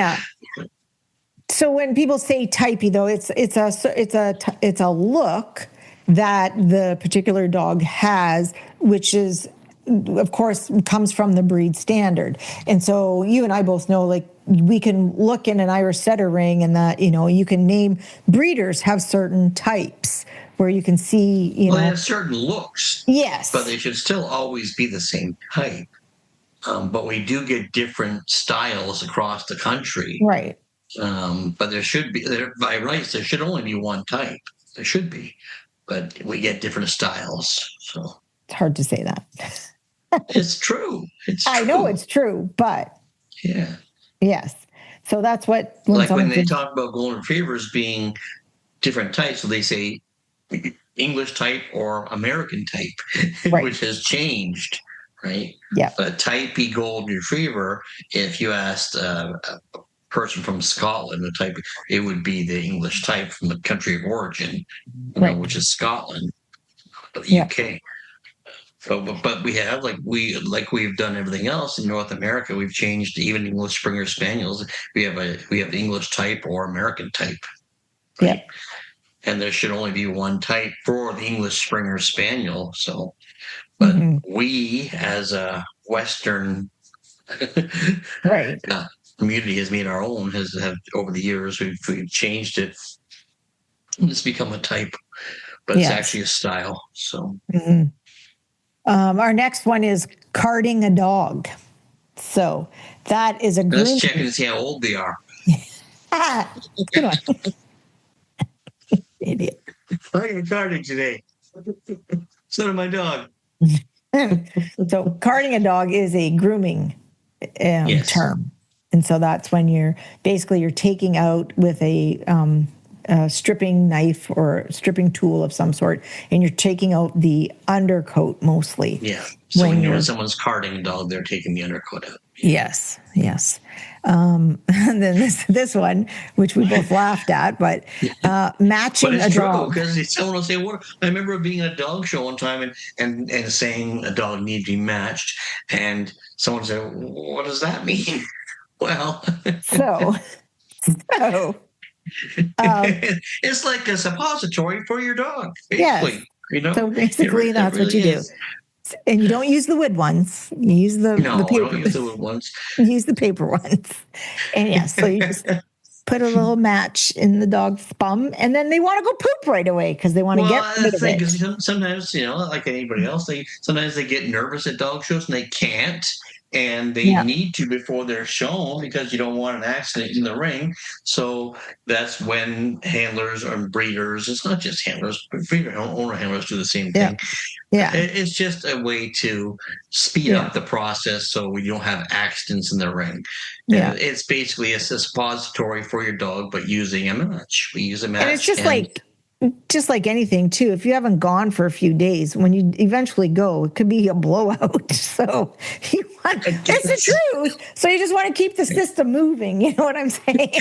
Speaker 2: So when people say typey, though, it's a look that the particular dog has, which is, of course, comes from the breed standard. And so you and I both know, like, we can look in an Irish setter ring and that, you can name breeders have certain types where you can see,
Speaker 1: they have certain looks.
Speaker 2: Yes.
Speaker 1: But they should still always be the same type. But we do get different styles across the country.
Speaker 2: Right.
Speaker 1: But there should be, by rights, there should only be one type. There should be. But we get different styles. So
Speaker 2: it's hard to say that.
Speaker 1: It's true.
Speaker 2: I know it's true, but
Speaker 1: yeah.
Speaker 2: Yes. So that's what
Speaker 1: when they talk about golden retrievers being different types, so they say English type or American type, which has changed, right?
Speaker 2: Yeah.
Speaker 1: But typey golden retriever, if you asked a person from Scotland, the type, it would be the English type from the country of origin, which is Scotland, the UK. So, but we have we've done everything else in North America. We've changed even English Springer Spaniels. We have English type or American type. Right?
Speaker 2: Yeah.
Speaker 1: And there should only be one type for the English Springer Spaniel. So, but we as a Western community has made our own. Have over the years we've changed it. It's become a type, but it's actually a style. So.
Speaker 2: Mm-hmm. Our next one is carting a dog. So that is a
Speaker 1: Let's check and see how old they are.
Speaker 2: Good one. Idiot.
Speaker 1: I got carting today. So did my dog.
Speaker 2: So carting a dog is a grooming term. And so that's when you're taking out with a stripping knife or stripping tool of some sort, and you're taking out the undercoat mostly.
Speaker 1: Yeah. So when someone's carting a dog, they're taking the undercoat out.
Speaker 2: Yes. And then this one, which we both laughed at, but matching a dog.
Speaker 1: Because someone will say, "What?" I remember being at a dog show one time and saying a dog needs to be matched, and someone said, "What does that mean?" Well,
Speaker 2: so.
Speaker 1: It's like a suppository for your dog, basically.
Speaker 2: Yes. So basically, that's what you do. And you don't use the wood ones. You use the paper.
Speaker 1: Don't use the wood ones.
Speaker 2: You use the paper ones. And so you just put a little match in the dog's bum, and then they want to go poop right away because they want to get rid of it.
Speaker 1: Sometimes, like anybody else, sometimes they get nervous at dog shows and they can't. And they need to before they're shown because you don't want an accident in the ring. So that's when handlers or breeders, it's not just handlers, but breeder owner handlers do the same thing.
Speaker 2: Yeah.
Speaker 1: It's just a way to speed up the process so we don't have accidents in the ring. Yeah. It's basically a suppository for your dog, but using a match. We use a match.
Speaker 2: And it's just like anything too. If you haven't gone for a few days, when you eventually go, it could be a blowout. So it's the truth. So you just want to keep the system moving. You know what I'm saying?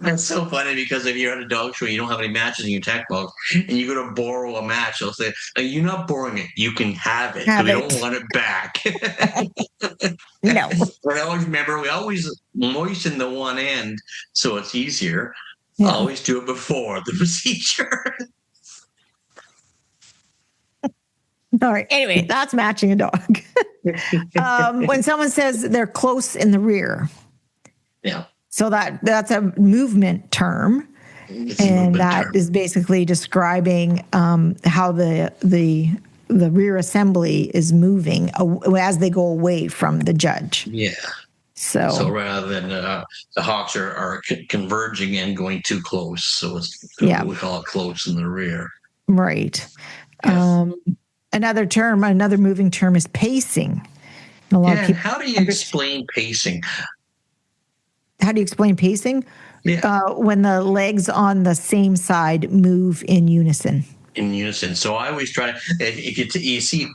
Speaker 1: That's so funny because if you're at a dog show, you don't have any matches in your tack box, and you go to borrow a match, they'll say, "You're not borrowing it. You can have it. We don't want it back."
Speaker 2: No.
Speaker 1: I always remember we always moisten the one end so it's easier. Yeah. Always do it before the procedure.
Speaker 2: All right. Anyway, that's matching a dog. When someone says they're close in the rear.
Speaker 1: Yeah.
Speaker 2: So that's a movement term. Is basically describing how the rear assembly is moving as they go away from the judge.
Speaker 1: Yeah. So rather than the hocks are converging and going too close, so we call it close in the rear.
Speaker 2: Right. Yes. Another moving term is pacing.
Speaker 1: How do you explain pacing?
Speaker 2: How do you explain pacing?
Speaker 1: Yeah.
Speaker 2: When the legs on the same side move in unison.
Speaker 1: So I always try, if you see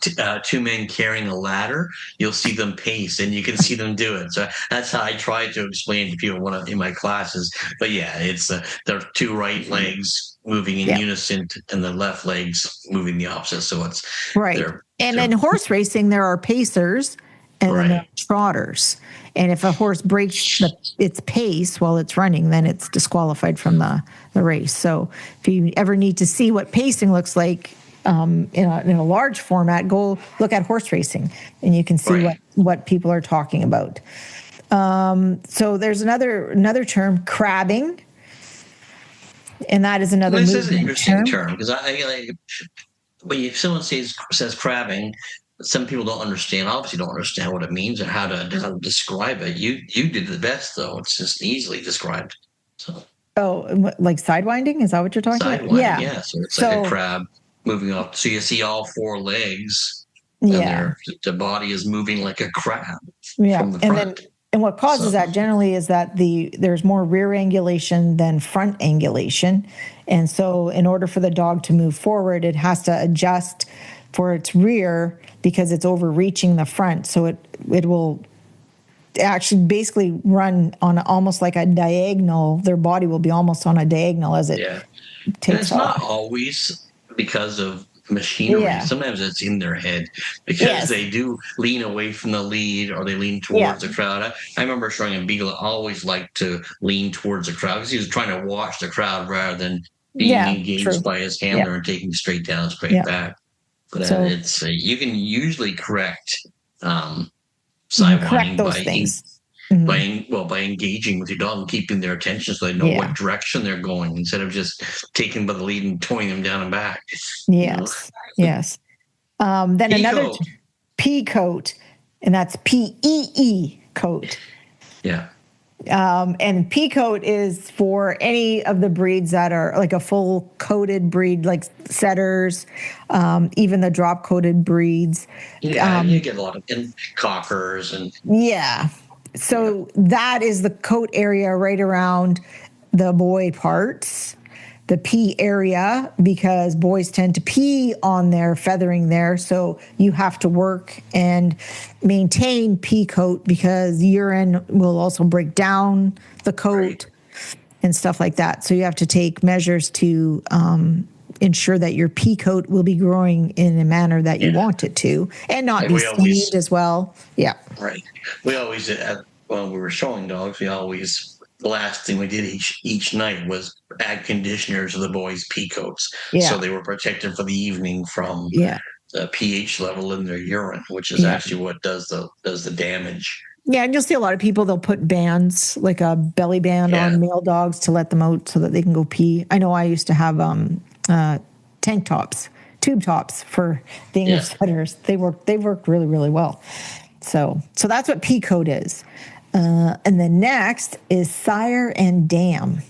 Speaker 1: two men carrying a ladder, you'll see them pace and you can see them do it. So that's how I try to explain to people in my classes. But it's their two right legs moving in unison and the left legs moving the opposite. So it's
Speaker 2: right. And in horse racing, there are pacers and then there are trotters. And if a horse breaks its pace while it's running, then it's disqualified from the race. So if you ever need to see what pacing looks like in a large format, go look at horse racing, and you can see what people are talking about. So there's another term, crabbing, and that is another.
Speaker 1: This is an interesting term because if someone says crabbing. Some people obviously don't understand what it means and how to describe it. You did the best, though. It's just easily described. So.
Speaker 2: Oh, like sidewinding? Is that what you're talking about?
Speaker 1: Yeah. So it's like a crab moving up. So you see all four legs. And the body is moving like a crab.
Speaker 2: Yeah.
Speaker 1: From the front.
Speaker 2: And what causes that generally is that there's more rear angulation than front angulation. And so in order for the dog to move forward, it has to adjust for its rear because it's overreaching the front. So it will actually basically run on almost like a diagonal. Their body will be almost on a diagonal as it takes
Speaker 1: and it's
Speaker 2: off.
Speaker 1: not always because of machinery.
Speaker 2: Yeah.
Speaker 1: Sometimes it's in their head because they do lean away from the lead or they lean towards the crowd. I remember showing a Beagle always liked to lean towards the crowd because he was trying to watch the crowd rather than being engaged by his handler and taking straight down, straight back. But it's you can usually correct sidewinding
Speaker 2: those things.
Speaker 1: By engaging with your dog and keeping their attention so they know what direction they're going instead of just taking by the lead and towing them down and back.
Speaker 2: Yes. Then another P coat, and that's PEE coat.
Speaker 1: Yeah.
Speaker 2: And P coat is for any of the breeds that are like a full coated breed, like setters, even the drop coated breeds.
Speaker 1: Yeah, you get a lot of cockers and.
Speaker 2: Yeah. So that is the coat area right around the boy parts, the pee area, because boys tend to pee on their feathering there. So you have to work and maintain pee coat because urine will also break down the coat and stuff like that. So you have to take measures to ensure that your pee coat will be growing in a manner that you want it to and not be stained as well. Yeah.
Speaker 1: Right. We always, when we were showing dogs, the last thing we did each night was add conditioner to the boys' pee coats. Yeah. So they were protected for the evening from the pH level in their urine, which is actually what does the damage.
Speaker 2: Yeah, and you'll see a lot of people, they'll put bands, like a belly band on male dogs to let them out so that they can go pee. I know I used to have tank tops, tube tops for the English setters. They worked really, really well. So that's what pee coat is. And the next is sire and dam.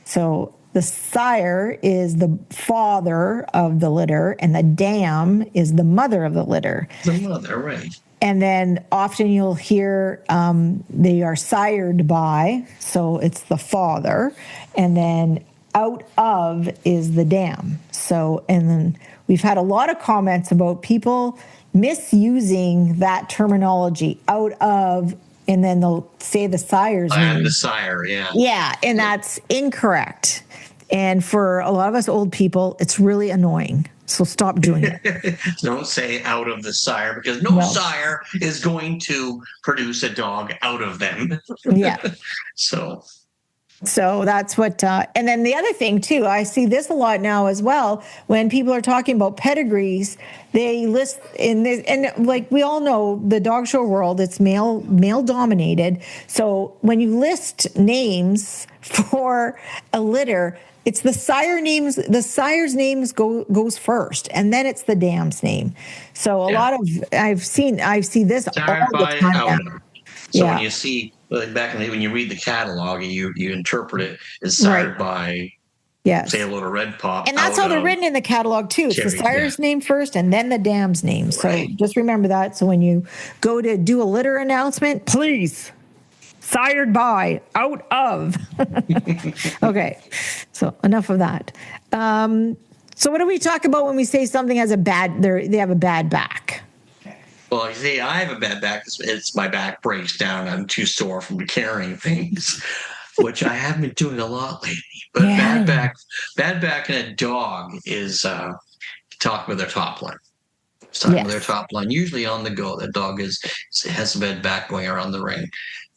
Speaker 2: So the sire is the father of the litter, and the dam is the mother of the litter.
Speaker 1: The mother, right.
Speaker 2: And then often you'll hear they are sired by, so it's the father. And then out of is the dam. So, and then we've had a lot of comments about people misusing that terminology, out of, and then they'll say the sire's name.
Speaker 1: I'm the sire,
Speaker 2: Yeah, and that's incorrect. And for a lot of us old people, it's really annoying. So stop doing it.
Speaker 1: Don't say out of the sire, because no sire is going to produce a dog out of them.
Speaker 2: Yeah.
Speaker 1: So
Speaker 2: that's what, and then the other thing too, I see this a lot now as well. When people are talking about pedigrees, they list in this, and like we all know, the dog show world, it's male dominated. So when you list names for a litter, it's the sire names. The sire's names goes first, and then it's the dam's name. So a lot of I see this
Speaker 1: sired
Speaker 2: all the time now.
Speaker 1: So when you see, like back in the day, when you read the catalog, you interpret it as sired by, say, a little red pop.
Speaker 2: And that's how they're written in the catalog, too. It's the sire's name first and then the dam's name. So just remember that. So when you go to do a litter announcement, please, sired by, out of. Okay, so enough of that. So what do we talk about when we say something has they have a bad back?
Speaker 1: Well, you see, I have a bad back. It's my back breaks down. I'm too sore from carrying things, which I have been doing a lot lately. But bad back in a dog is talking with their top line. With their top line, usually on the go. The dog has a bad back going around the ring,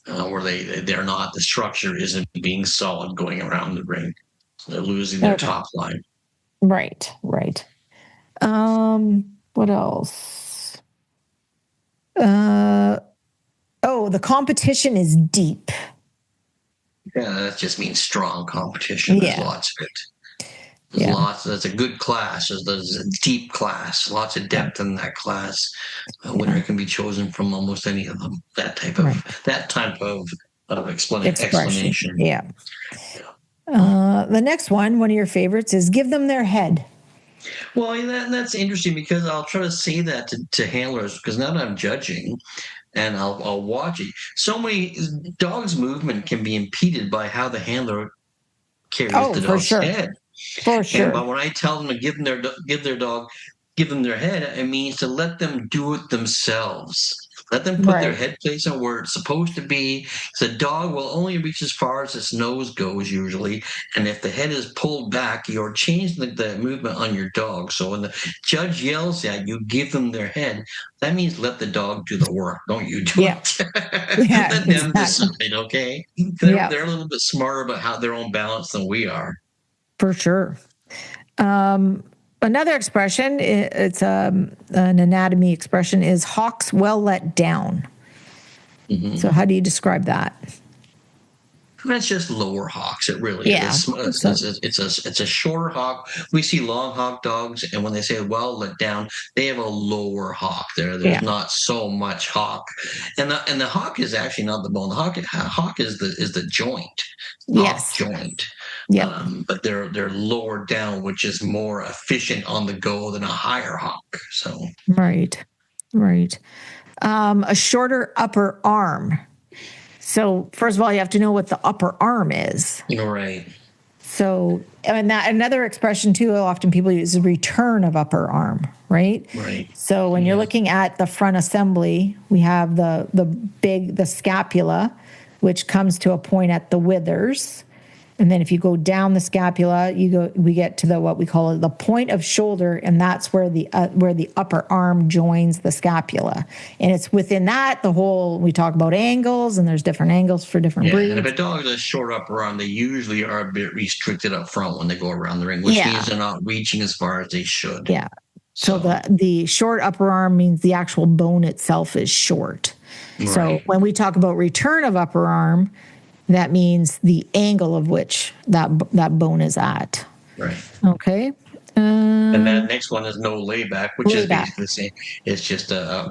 Speaker 1: where they're not. The structure isn't being solid going around the ring. So they're losing their top line.
Speaker 2: Right. What else? The competition is deep.
Speaker 1: Yeah, that just means strong competition. There's lots of it. There's lots. That's a good class. There's a deep class. Lots of depth in that class. A winner can be chosen from almost any of them. That type of explanation.
Speaker 2: Yeah. The next one of your favorites, is give them their head.
Speaker 1: Well, that's interesting because I'll try to say that to handlers, because now that I'm judging, and I'll watch it. So many dogs' movement can be impeded by how the handler carries the dog's head.
Speaker 2: For sure.
Speaker 1: But when I tell them to give them their head, it means to let them do it themselves. Let them put their head place on where it's supposed to be. So the dog will only reach as far as its nose goes usually. And if the head is pulled back, you're changing the movement on your dog. So when the judge yells at you, give them their head. That means let the dog do the work. Don't you do it. Let them decide, okay? They're a little bit smarter about how their own balance than we are.
Speaker 2: For sure. Another expression, it's an anatomy expression, is hocks well let down. Mm-hmm. So how do you describe that?
Speaker 1: That's just lower hocks. It really is. It's a shorter hock. We see long hock dogs, and when they say well let down, they have a lower hock there. There's not so much hock, and the hock is actually not the bone. The hock is the joint. Yes, joint. Yeah, but they're lower down, which is more efficient on the go than a higher hock. So
Speaker 2: right. A shorter upper arm. So first of all, you have to know what the upper arm is.
Speaker 1: Right.
Speaker 2: So, and that another expression too, often people use is return of upper arm, right?
Speaker 1: Right.
Speaker 2: So when you're looking at the front assembly, we have the scapula, which comes to a point at the withers. And then if you go down the scapula, we get to what we call the point of shoulder, and that's where the upper arm joins the scapula. And it's within that we talk about angles, and there's different angles for different breeds.
Speaker 1: And if a dog has a short upper arm, they usually are a bit restricted up front when they go around the ring, which means they're not reaching as far as they should.
Speaker 2: Yeah. So the short upper arm means the actual bone itself is short. Right. So when we talk about return of upper arm, that means the angle of which that bone is at.
Speaker 1: Right.
Speaker 2: Okay.
Speaker 1: And that next one is no layback, which is basically the same. It's just a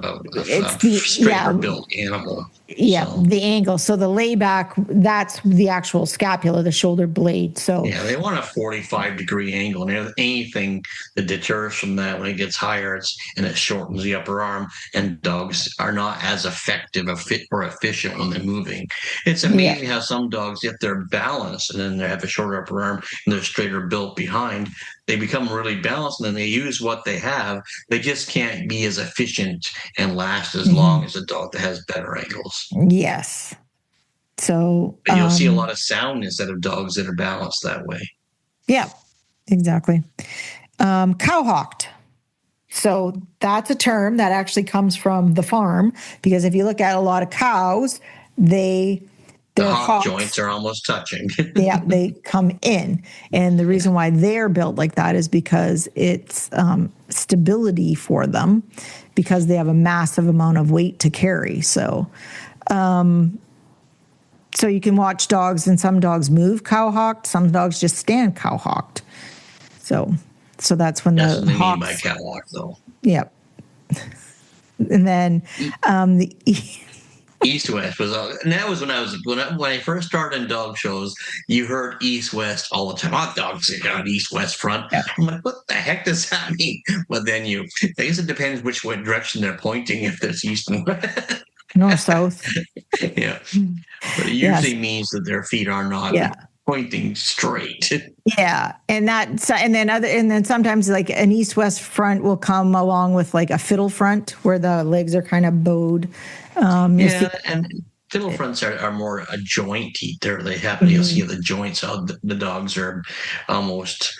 Speaker 1: straighter built animal.
Speaker 2: Yeah, so. The angle. So the layback, that's the actual scapula, the shoulder blade. So
Speaker 1: they want a 45-degree angle, and anything that deters from that when it gets higher, it shortens the upper arm, and dogs are not as effective or efficient when they're moving. It's amazing how some dogs, if they're balanced and then they have a shorter upper arm and they're straighter built behind, they become really balanced, and then they use what they have. They just can't be as efficient and last as long as a dog that has better angles.
Speaker 2: Yes. So
Speaker 1: but you'll see a lot of soundness out of dogs that are balanced that way.
Speaker 2: Yeah, exactly. Cowhocked. So that's a term that actually comes from the farm, because if you look at a lot of cows, the
Speaker 1: hock joints are almost touching.
Speaker 2: They come in. And the reason why they're built like that is because it's stability for them, because they have a massive amount of weight to carry. So you can watch dogs, and some dogs move cowhocked, some dogs just stand cowhocked. So that's when
Speaker 1: that's
Speaker 2: the
Speaker 1: what they
Speaker 2: hocks,
Speaker 1: mean by cowhock, though.
Speaker 2: Yep. And then the
Speaker 1: East-West was, and that was when I first started in dog shows. You heard East-West all the time. Hot dogs on East-West front. Yeah. I'm like, what the heck does that mean? But then I guess it depends which direction they're pointing. If there's east and west,
Speaker 2: north, south.
Speaker 1: Yeah, but it usually means that their feet are not pointing straight.
Speaker 2: Yeah, and then sometimes like an east-west front will come along with like a fiddle front where the legs are kind of bowed.
Speaker 1: And fiddle fronts are more a jointy. They happen. You'll see the joints. How the dogs are almost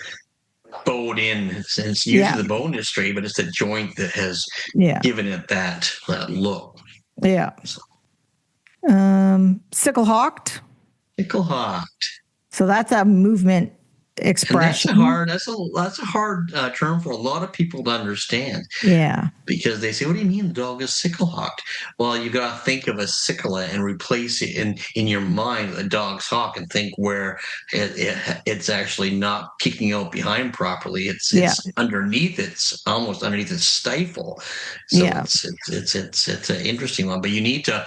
Speaker 1: bowed in. Since usually the bone is straight, but it's the joint that has given it that look.
Speaker 2: Yeah. So. Sickle hocked. So that's a movement expression.
Speaker 1: And that's a hard term for a lot of people to understand.
Speaker 2: Yeah.
Speaker 1: Because they say, what do you mean the dog is sickle hocked? Well, you got to think of a sickle and replace it in your mind, a dog's hock, and think where it's actually not kicking out behind properly. It's underneath. It's almost underneath its stifle. So it's an interesting one, but you need to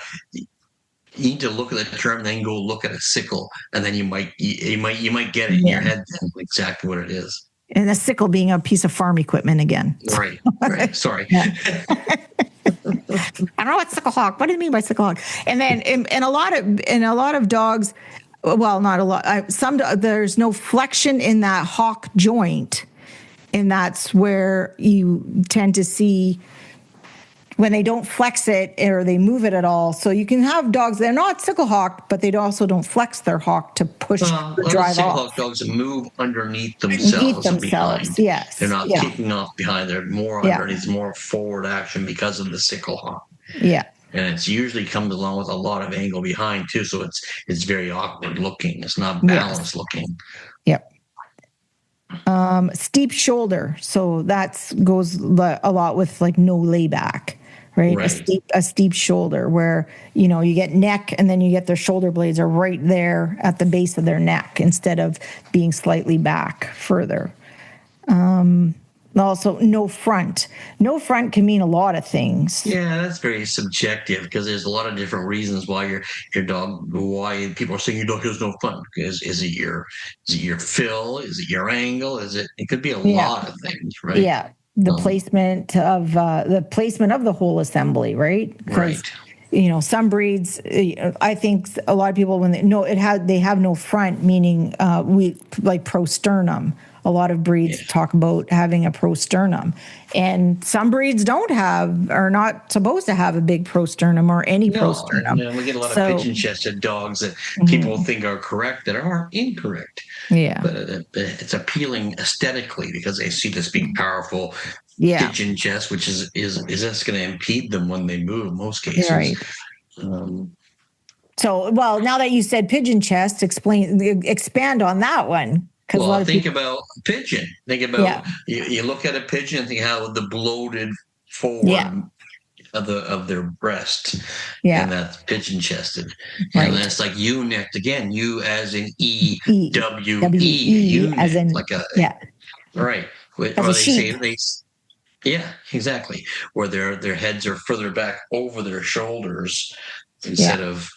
Speaker 1: look at the term, then go look at a sickle, and then you might get it in your head exactly what it is.
Speaker 2: And a sickle being a piece of farm equipment again.
Speaker 1: Right. Sorry.
Speaker 2: I don't know what sickle hawk. What do you mean by sickle hawk? And then in a lot of dogs, well, not a lot. There's no flexion in that hawk joint, and that's where you tend to see when they don't flex it or they move it at all. So you can have dogs that are not sickle hawk, but they also don't flex their hawk to push the drive
Speaker 1: sickle
Speaker 2: off.
Speaker 1: hawk dogs move underneath themselves. Behind.
Speaker 2: Yes.
Speaker 1: They're not kicking off behind. They're more underneath, more forward action because of the sickle hawk.
Speaker 2: Yeah.
Speaker 1: And it's usually comes along with a lot of angle behind too, so it's very awkward looking. It's not balanced looking.
Speaker 2: Yep. Steep shoulder, so that goes a lot with like no layback, right? A steep shoulder where you get neck and then you get their shoulder blades are right there at the base of their neck instead of being slightly back further. Also, no front. No front can mean a lot of things.
Speaker 1: Yeah, that's very subjective because there's a lot of different reasons why why people are saying your dog has no front. Is it your fill? Is it your angle? It could be a lot of things, right?
Speaker 2: Yeah, the placement of the whole assembly, right?
Speaker 1: Right.
Speaker 2: Some breeds, I think a lot of people they have no front, meaning we like prosternum. A lot of breeds talk about having a prosternum, and some breeds are not supposed to have a big prosternum or any prosternum.
Speaker 1: We get a lot of pigeon-chested dogs that people think are correct that are incorrect.
Speaker 2: Yeah,
Speaker 1: but it's appealing aesthetically because they see this big, powerful pigeon chest, which is just going to impede them when they move in most cases.
Speaker 2: Right. So, now that you said pigeon chest, expand on that one.
Speaker 1: Well, think about a pigeon. Think about you look at a pigeon and think how the bloated forward of their breast, and that's pigeon chested, and then it's like U-necked again. U as in EWE,
Speaker 2: as in
Speaker 1: like right.
Speaker 2: As
Speaker 1: or
Speaker 2: a
Speaker 1: they
Speaker 2: sheep.
Speaker 1: say exactly, where their heads are further back over their shoulders instead of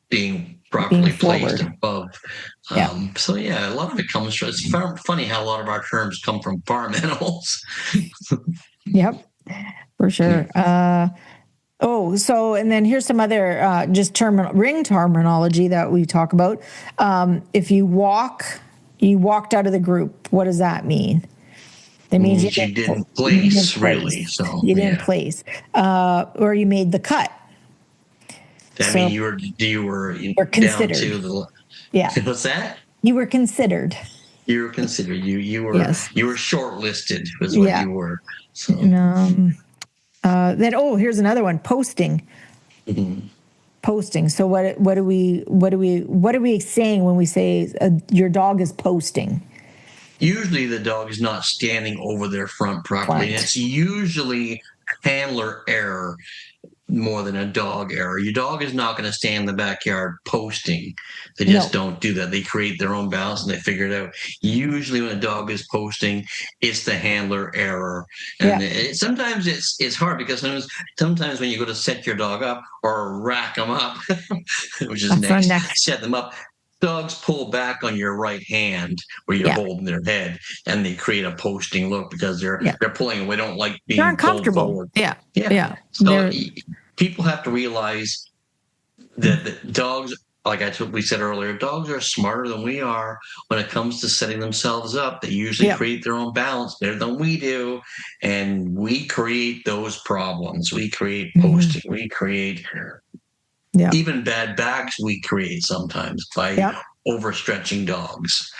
Speaker 1: being properly placed above. So a lot of it comes from. It's funny how a lot of our terms come from farm animals.
Speaker 2: Yep, for sure. And then here's some other just ring terminology that we talk about. If you walked out of the group, what does that mean? That means you
Speaker 1: didn't place, really. So
Speaker 2: you didn't place, or you made the cut.
Speaker 1: I mean, you were
Speaker 2: considered.
Speaker 1: Down to the. What's that?
Speaker 2: You were considered.
Speaker 1: You were considered. You were shortlisted. Was what you were. So.
Speaker 2: Then here's another one. Posting.
Speaker 1: Mm-hmm.
Speaker 2: Posting. So what are we saying when we say your dog is posting?
Speaker 1: Usually the dog is not standing over their front properly. And it's usually handler error more than a dog error. Your dog is not going to stand in the backyard posting. They just don't do that. They create their own balance and they figure it out. Usually when a dog is posting, it's the handler error. And sometimes it's hard because sometimes when you go to set your dog up or rack them up, which is next, set them up, dogs pull back on your right hand where you're holding their head, and they create a posting look because they're pulling away. They don't like being
Speaker 2: uncomfortable.
Speaker 1: Forward.
Speaker 2: Yeah.
Speaker 1: So people have to realize that dogs, like we said earlier, dogs are smarter than we are when it comes to setting themselves up. They usually create their own balance better than we do, and we create those problems. We create posting. We create. Even bad backs we create sometimes by overstretching dogs.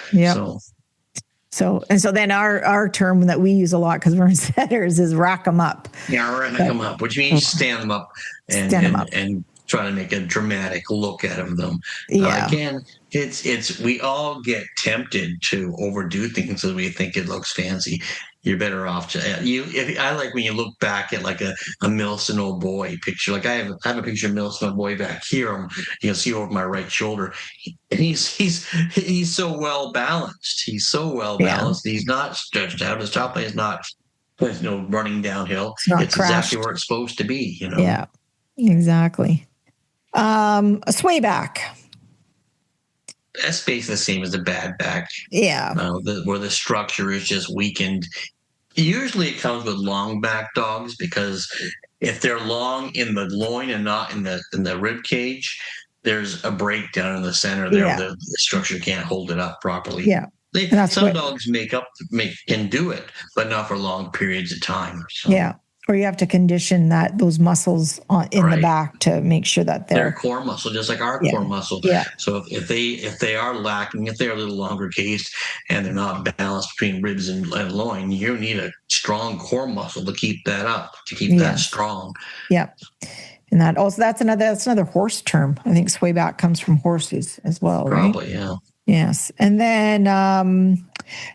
Speaker 1: So then our term that we use a lot because we're setters is rack them up. Rack them up, which means stand them up and try to make a dramatic look out of them. Again, it's we all get tempted to overdo things because we think it looks fancy. You're better off I like when you look back at like a Milson old boy picture. Like I have a picture of Milson old boy back here. You can see over my right shoulder. And he's so well balanced. He's so well balanced. He's not stretched out. His top line is not running downhill. It's exactly where it's supposed to be.
Speaker 2: Yeah, exactly. A sway back.
Speaker 1: That's basically the same as a bad back.
Speaker 2: Yeah.
Speaker 1: Where the structure is just weakened. Usually it comes with long back dogs because if they're long in the loin and not in the rib cage, there's a breakdown in the center there.
Speaker 2: Yeah.
Speaker 1: The structure can't hold it up properly.
Speaker 2: Yeah.
Speaker 1: Some dogs can do it, but not for long periods of time. So.
Speaker 2: Yeah. Or you have to condition those muscles in the back to make sure that
Speaker 1: they're core muscle, just like our core muscle.
Speaker 2: Yeah.
Speaker 1: So if they are lacking, if they're a little longer cased and they're not balanced between ribs and loin, you need a strong core muscle to keep that up, to keep that strong.
Speaker 2: Yeah. And that's another horse term. I think sway back comes from horses as well, right?
Speaker 1: Probably, yeah.
Speaker 2: Yes. And then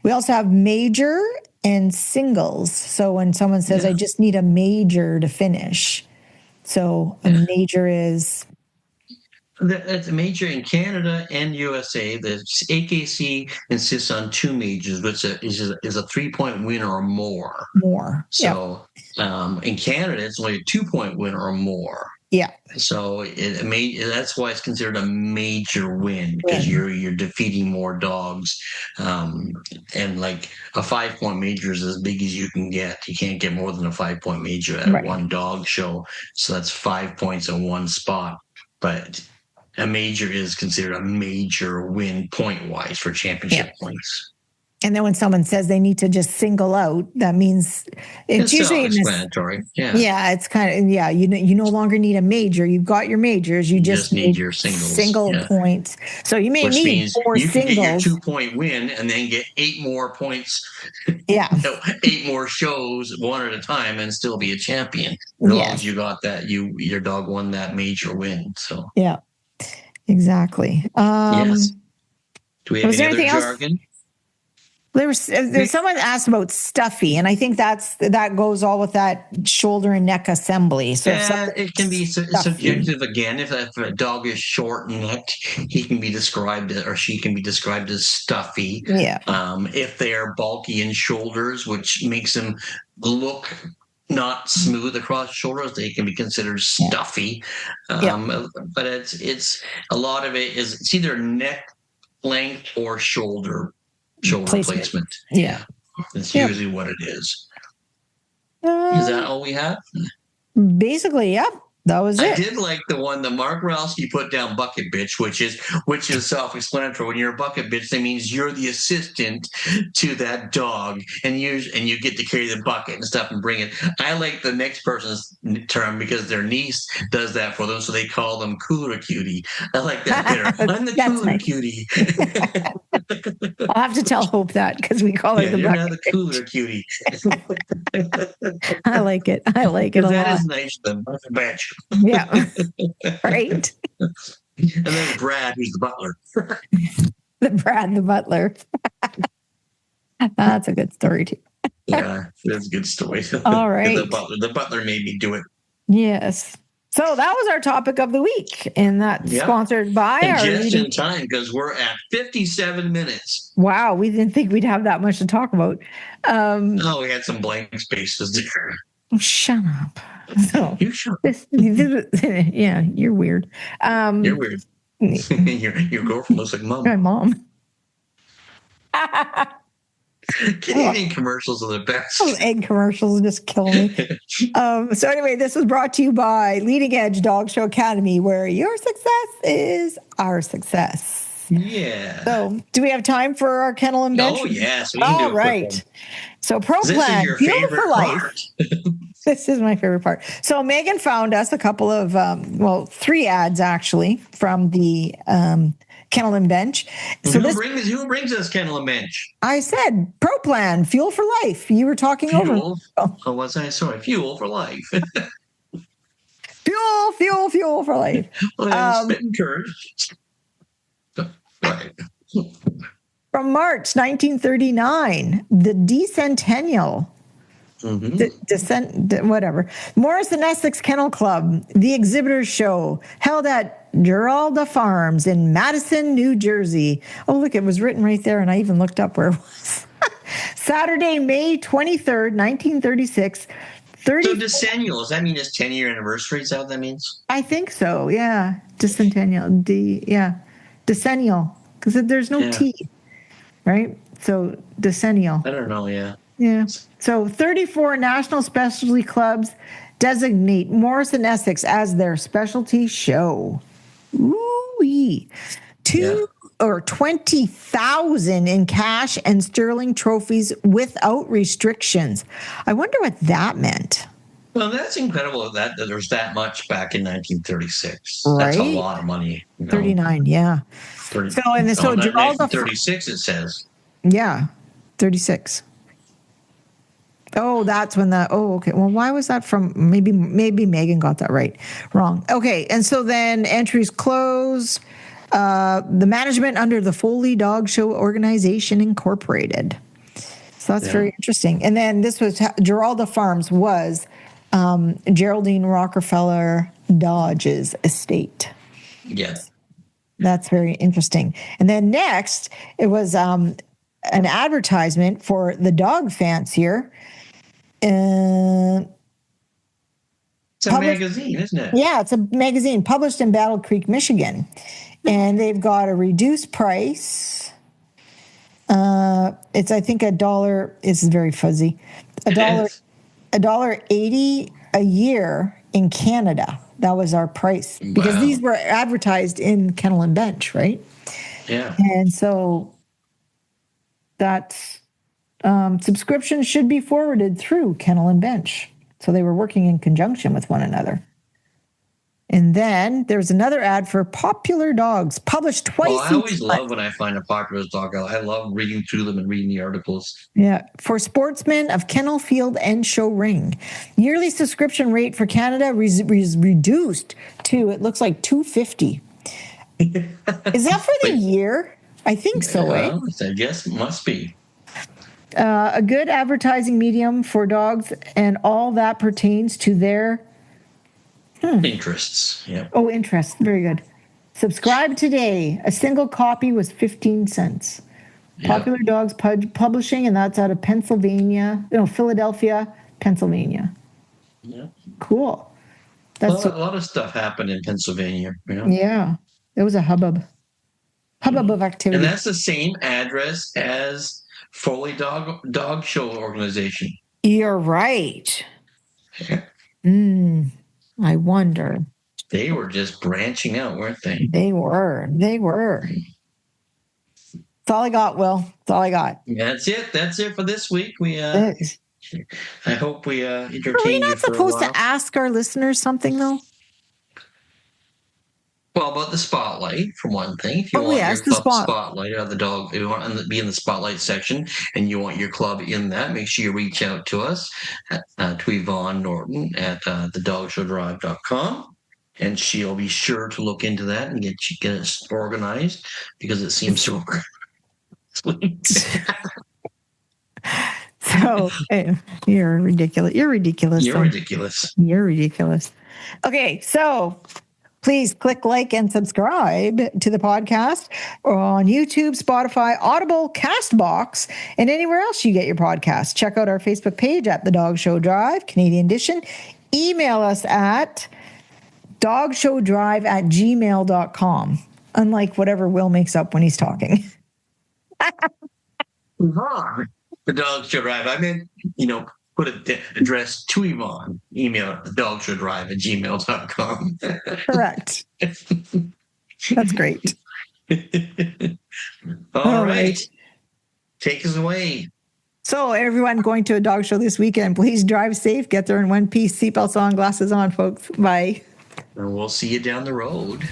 Speaker 2: we also have major and singles. So when someone says, I just need a major to finish. So a major is...
Speaker 1: That's a major in Canada and USA. The AKC insists on 2 majors, which is a 3-point win or more. So in Canada, it's only a 2-point win or more.
Speaker 2: Yeah.
Speaker 1: So that's why it's considered a major win, because you're defeating more dogs. And like a 5-point major is as big as you can get. You can't get more than a 5-point major at one dog show. So that's 5 points in one spot. But a major is considered a major win point-wise for championship points.
Speaker 2: And then when someone says they need to just single out, that means it's usually
Speaker 1: self-explanatory.
Speaker 2: Yeah, it's kind of you no longer need a major. You've got your majors. You just need your singles. Single points. So you may need 4
Speaker 1: you
Speaker 2: singles.
Speaker 1: You can get your 2-point win and then get 8 more points.
Speaker 2: Yeah,
Speaker 1: 8 more shows one at a time and still be a champion. As long as you got that, your dog won that major win. So
Speaker 2: yeah, exactly.
Speaker 1: Yes. Do we have any other jargon?
Speaker 2: There's someone asked about stuffy, and I think that goes all with that shoulder and neck assembly. So
Speaker 1: it can be subjective again. If a dog is short necked, he can be described or she can be described as stuffy.
Speaker 2: Yeah.
Speaker 1: If they are bulky in shoulders, which makes them look not smooth across shoulders, they can be considered stuffy. But it's a lot of it is it's either neck length or shoulder placement.
Speaker 2: Yeah.
Speaker 1: That's usually what it is. Is that all we have?
Speaker 2: Basically, yeah. That was it.
Speaker 1: I did like the one that Mark Rowski put down, bucket bitch, which is self-explanatory. When you're a bucket bitch, that means you're the assistant to that dog, and you get to carry the bucket and stuff and bring it. I like the next person's term because their niece does that for them, so they call them cooler cutie. I like that better. I'm the cooler cutie.
Speaker 2: I'll have to tell Hope that because we call her the bucket.
Speaker 1: You're not the cooler cutie.
Speaker 2: I like it. I like it a lot.
Speaker 1: That is nice. The bucket bitch.
Speaker 2: Yeah. Right.
Speaker 1: And then Brad, who's the butler.
Speaker 2: the butler. That's a good story too.
Speaker 1: Yeah, that's a good story.
Speaker 2: All right.
Speaker 1: The butler made me do it.
Speaker 2: Yes. So that was our topic of the week, and that's sponsored by
Speaker 1: just in time because we're at 57 minutes.
Speaker 2: Wow, we didn't think we'd have that much to talk about.
Speaker 1: We had some blank spaces there.
Speaker 2: Shut up. So,
Speaker 1: you shut up.
Speaker 2: Yeah, you're weird.
Speaker 1: You're weird. Your girlfriend looks like mom.
Speaker 2: My mom.
Speaker 1: Canadian commercials are the best.
Speaker 2: Those egg commercials just kill me. So anyway, this was brought to you by Leading Edge Dog Show Academy, where your success is our success.
Speaker 1: Yeah.
Speaker 2: So do we have time for our Kennel and Bench?
Speaker 1: Oh, yes.
Speaker 2: All right. So Pro Plan, Fuel for Life. This is my favorite part. So Megan found us a couple of, 3 ads actually from the Kennel and Bench. So
Speaker 1: who brings us Kennel and Bench?
Speaker 2: I said Pro Plan, Fuel for Life. You were talking over.
Speaker 1: Oh, was I? Sorry, Fuel for Life.
Speaker 2: Fuel for Life.
Speaker 1: Well, spitting courage. Right.
Speaker 2: From March 1939, the Decentennial. Whatever. Morris and Essex Kennel Club, the Exhibitors Show, held at Geralda Farms in Madison, New Jersey. Oh, look, it was written right there, and I even looked up where it was. Saturday, May 23rd, 1936.
Speaker 1: So decennial, does that mean it's 10-year anniversary? Is that what that means?
Speaker 2: I think so, yeah. Decentennial, decennial, because there's no T, right? So decennial.
Speaker 1: I don't know, yeah.
Speaker 2: Yeah. So 34 national specialty clubs designate Morrison Essex as their specialty show. Ooh-wee. 20,000 in cash and sterling trophies without restrictions. I wonder what that meant.
Speaker 1: Well, that's incredible that there's that much back in 1936.
Speaker 2: Right?
Speaker 1: That's a lot of money.
Speaker 2: 39, yeah.
Speaker 1: 30,
Speaker 2: so Geraldo
Speaker 1: 1936 it says.
Speaker 2: Yeah, 36. Oh, that's when okay. Well, why was that from? Maybe Megan got that wrong. Okay, and so then entries close. The management under the Foley Dog Show Organization Incorporated. So that's very interesting. And then this was Geraldo Farms was Geraldine Rockefeller Dodge's estate.
Speaker 1: Yes.
Speaker 2: That's very interesting. And then next, it was an advertisement for the dog fancier.
Speaker 1: It's a magazine, isn't it?
Speaker 2: Yeah, it's a magazine published in Battle Creek, Michigan. And they've got a reduced price. It's, I think, $1. This is very fuzzy. $1.80 a year in Canada. That was our price because these were advertised in Kennel and Bench, right?
Speaker 1: Yeah.
Speaker 2: And so that's subscriptions should be forwarded through Kennel and Bench. So they were working in conjunction with one another. And then there's another ad for Popular Dogs, published twice.
Speaker 1: Well, I always love when I find a popular dog. I love reading through them and reading the articles.
Speaker 2: Yeah. For sportsmen of Kennel Field and Show Ring. Yearly subscription rate for Canada is reduced to, it looks like $250. Is that for the year? I think so,
Speaker 1: I guess it must be.
Speaker 2: A good advertising medium for dogs and all that pertains to their
Speaker 1: interests. Yeah.
Speaker 2: Oh, interests. Very good. Subscribe today. A single copy was 15 cents. Popular Dogs Publishing, and that's out of Philadelphia, Pennsylvania.
Speaker 1: Yeah.
Speaker 2: Cool.
Speaker 1: That's a lot of stuff happened in Pennsylvania.
Speaker 2: Yeah. It was a hubbub of activity.
Speaker 1: And that's the same address as Foley Dog Show Organization.
Speaker 2: You're right.
Speaker 1: Yeah.
Speaker 2: I wonder.
Speaker 1: They were just branching out, weren't they?
Speaker 2: They were. That's all I got, Will. That's all I got.
Speaker 1: That's it for this week. I hope we entertained you.
Speaker 2: Are we not supposed to ask our listeners something, though?
Speaker 1: Well, about the spotlight, for one thing. If you want your club spotlight of the dog, if you want to be in the spotlight section and you want your club in that, make sure you reach out to us, to Yvonne Norton at dogshowdrive.com. And she'll be sure to look into that and get us organized because it seems so work.
Speaker 2: So, hey, you're ridiculous. You're ridiculous. Okay, so please click like and subscribe to the podcast on YouTube, Spotify, Audible, CastBox, and anywhere else you get your podcasts. Check out our Facebook page at The Dog Show Drive, Canadian edition. Email us at dogshowdrive@gmail.com, unlike whatever Will makes up when he's talking.
Speaker 1: The Dog Show Drive. I meant, put an address to Yvonne. Email at dogshowdrive@gmail.com.
Speaker 2: Correct. That's great.
Speaker 1: All right. Take us away.
Speaker 2: So, everyone going to a dog show this weekend, please drive safe. Get there in one piece. Seatbelts on, glasses on, folks. Bye.
Speaker 1: And we'll see you down the road.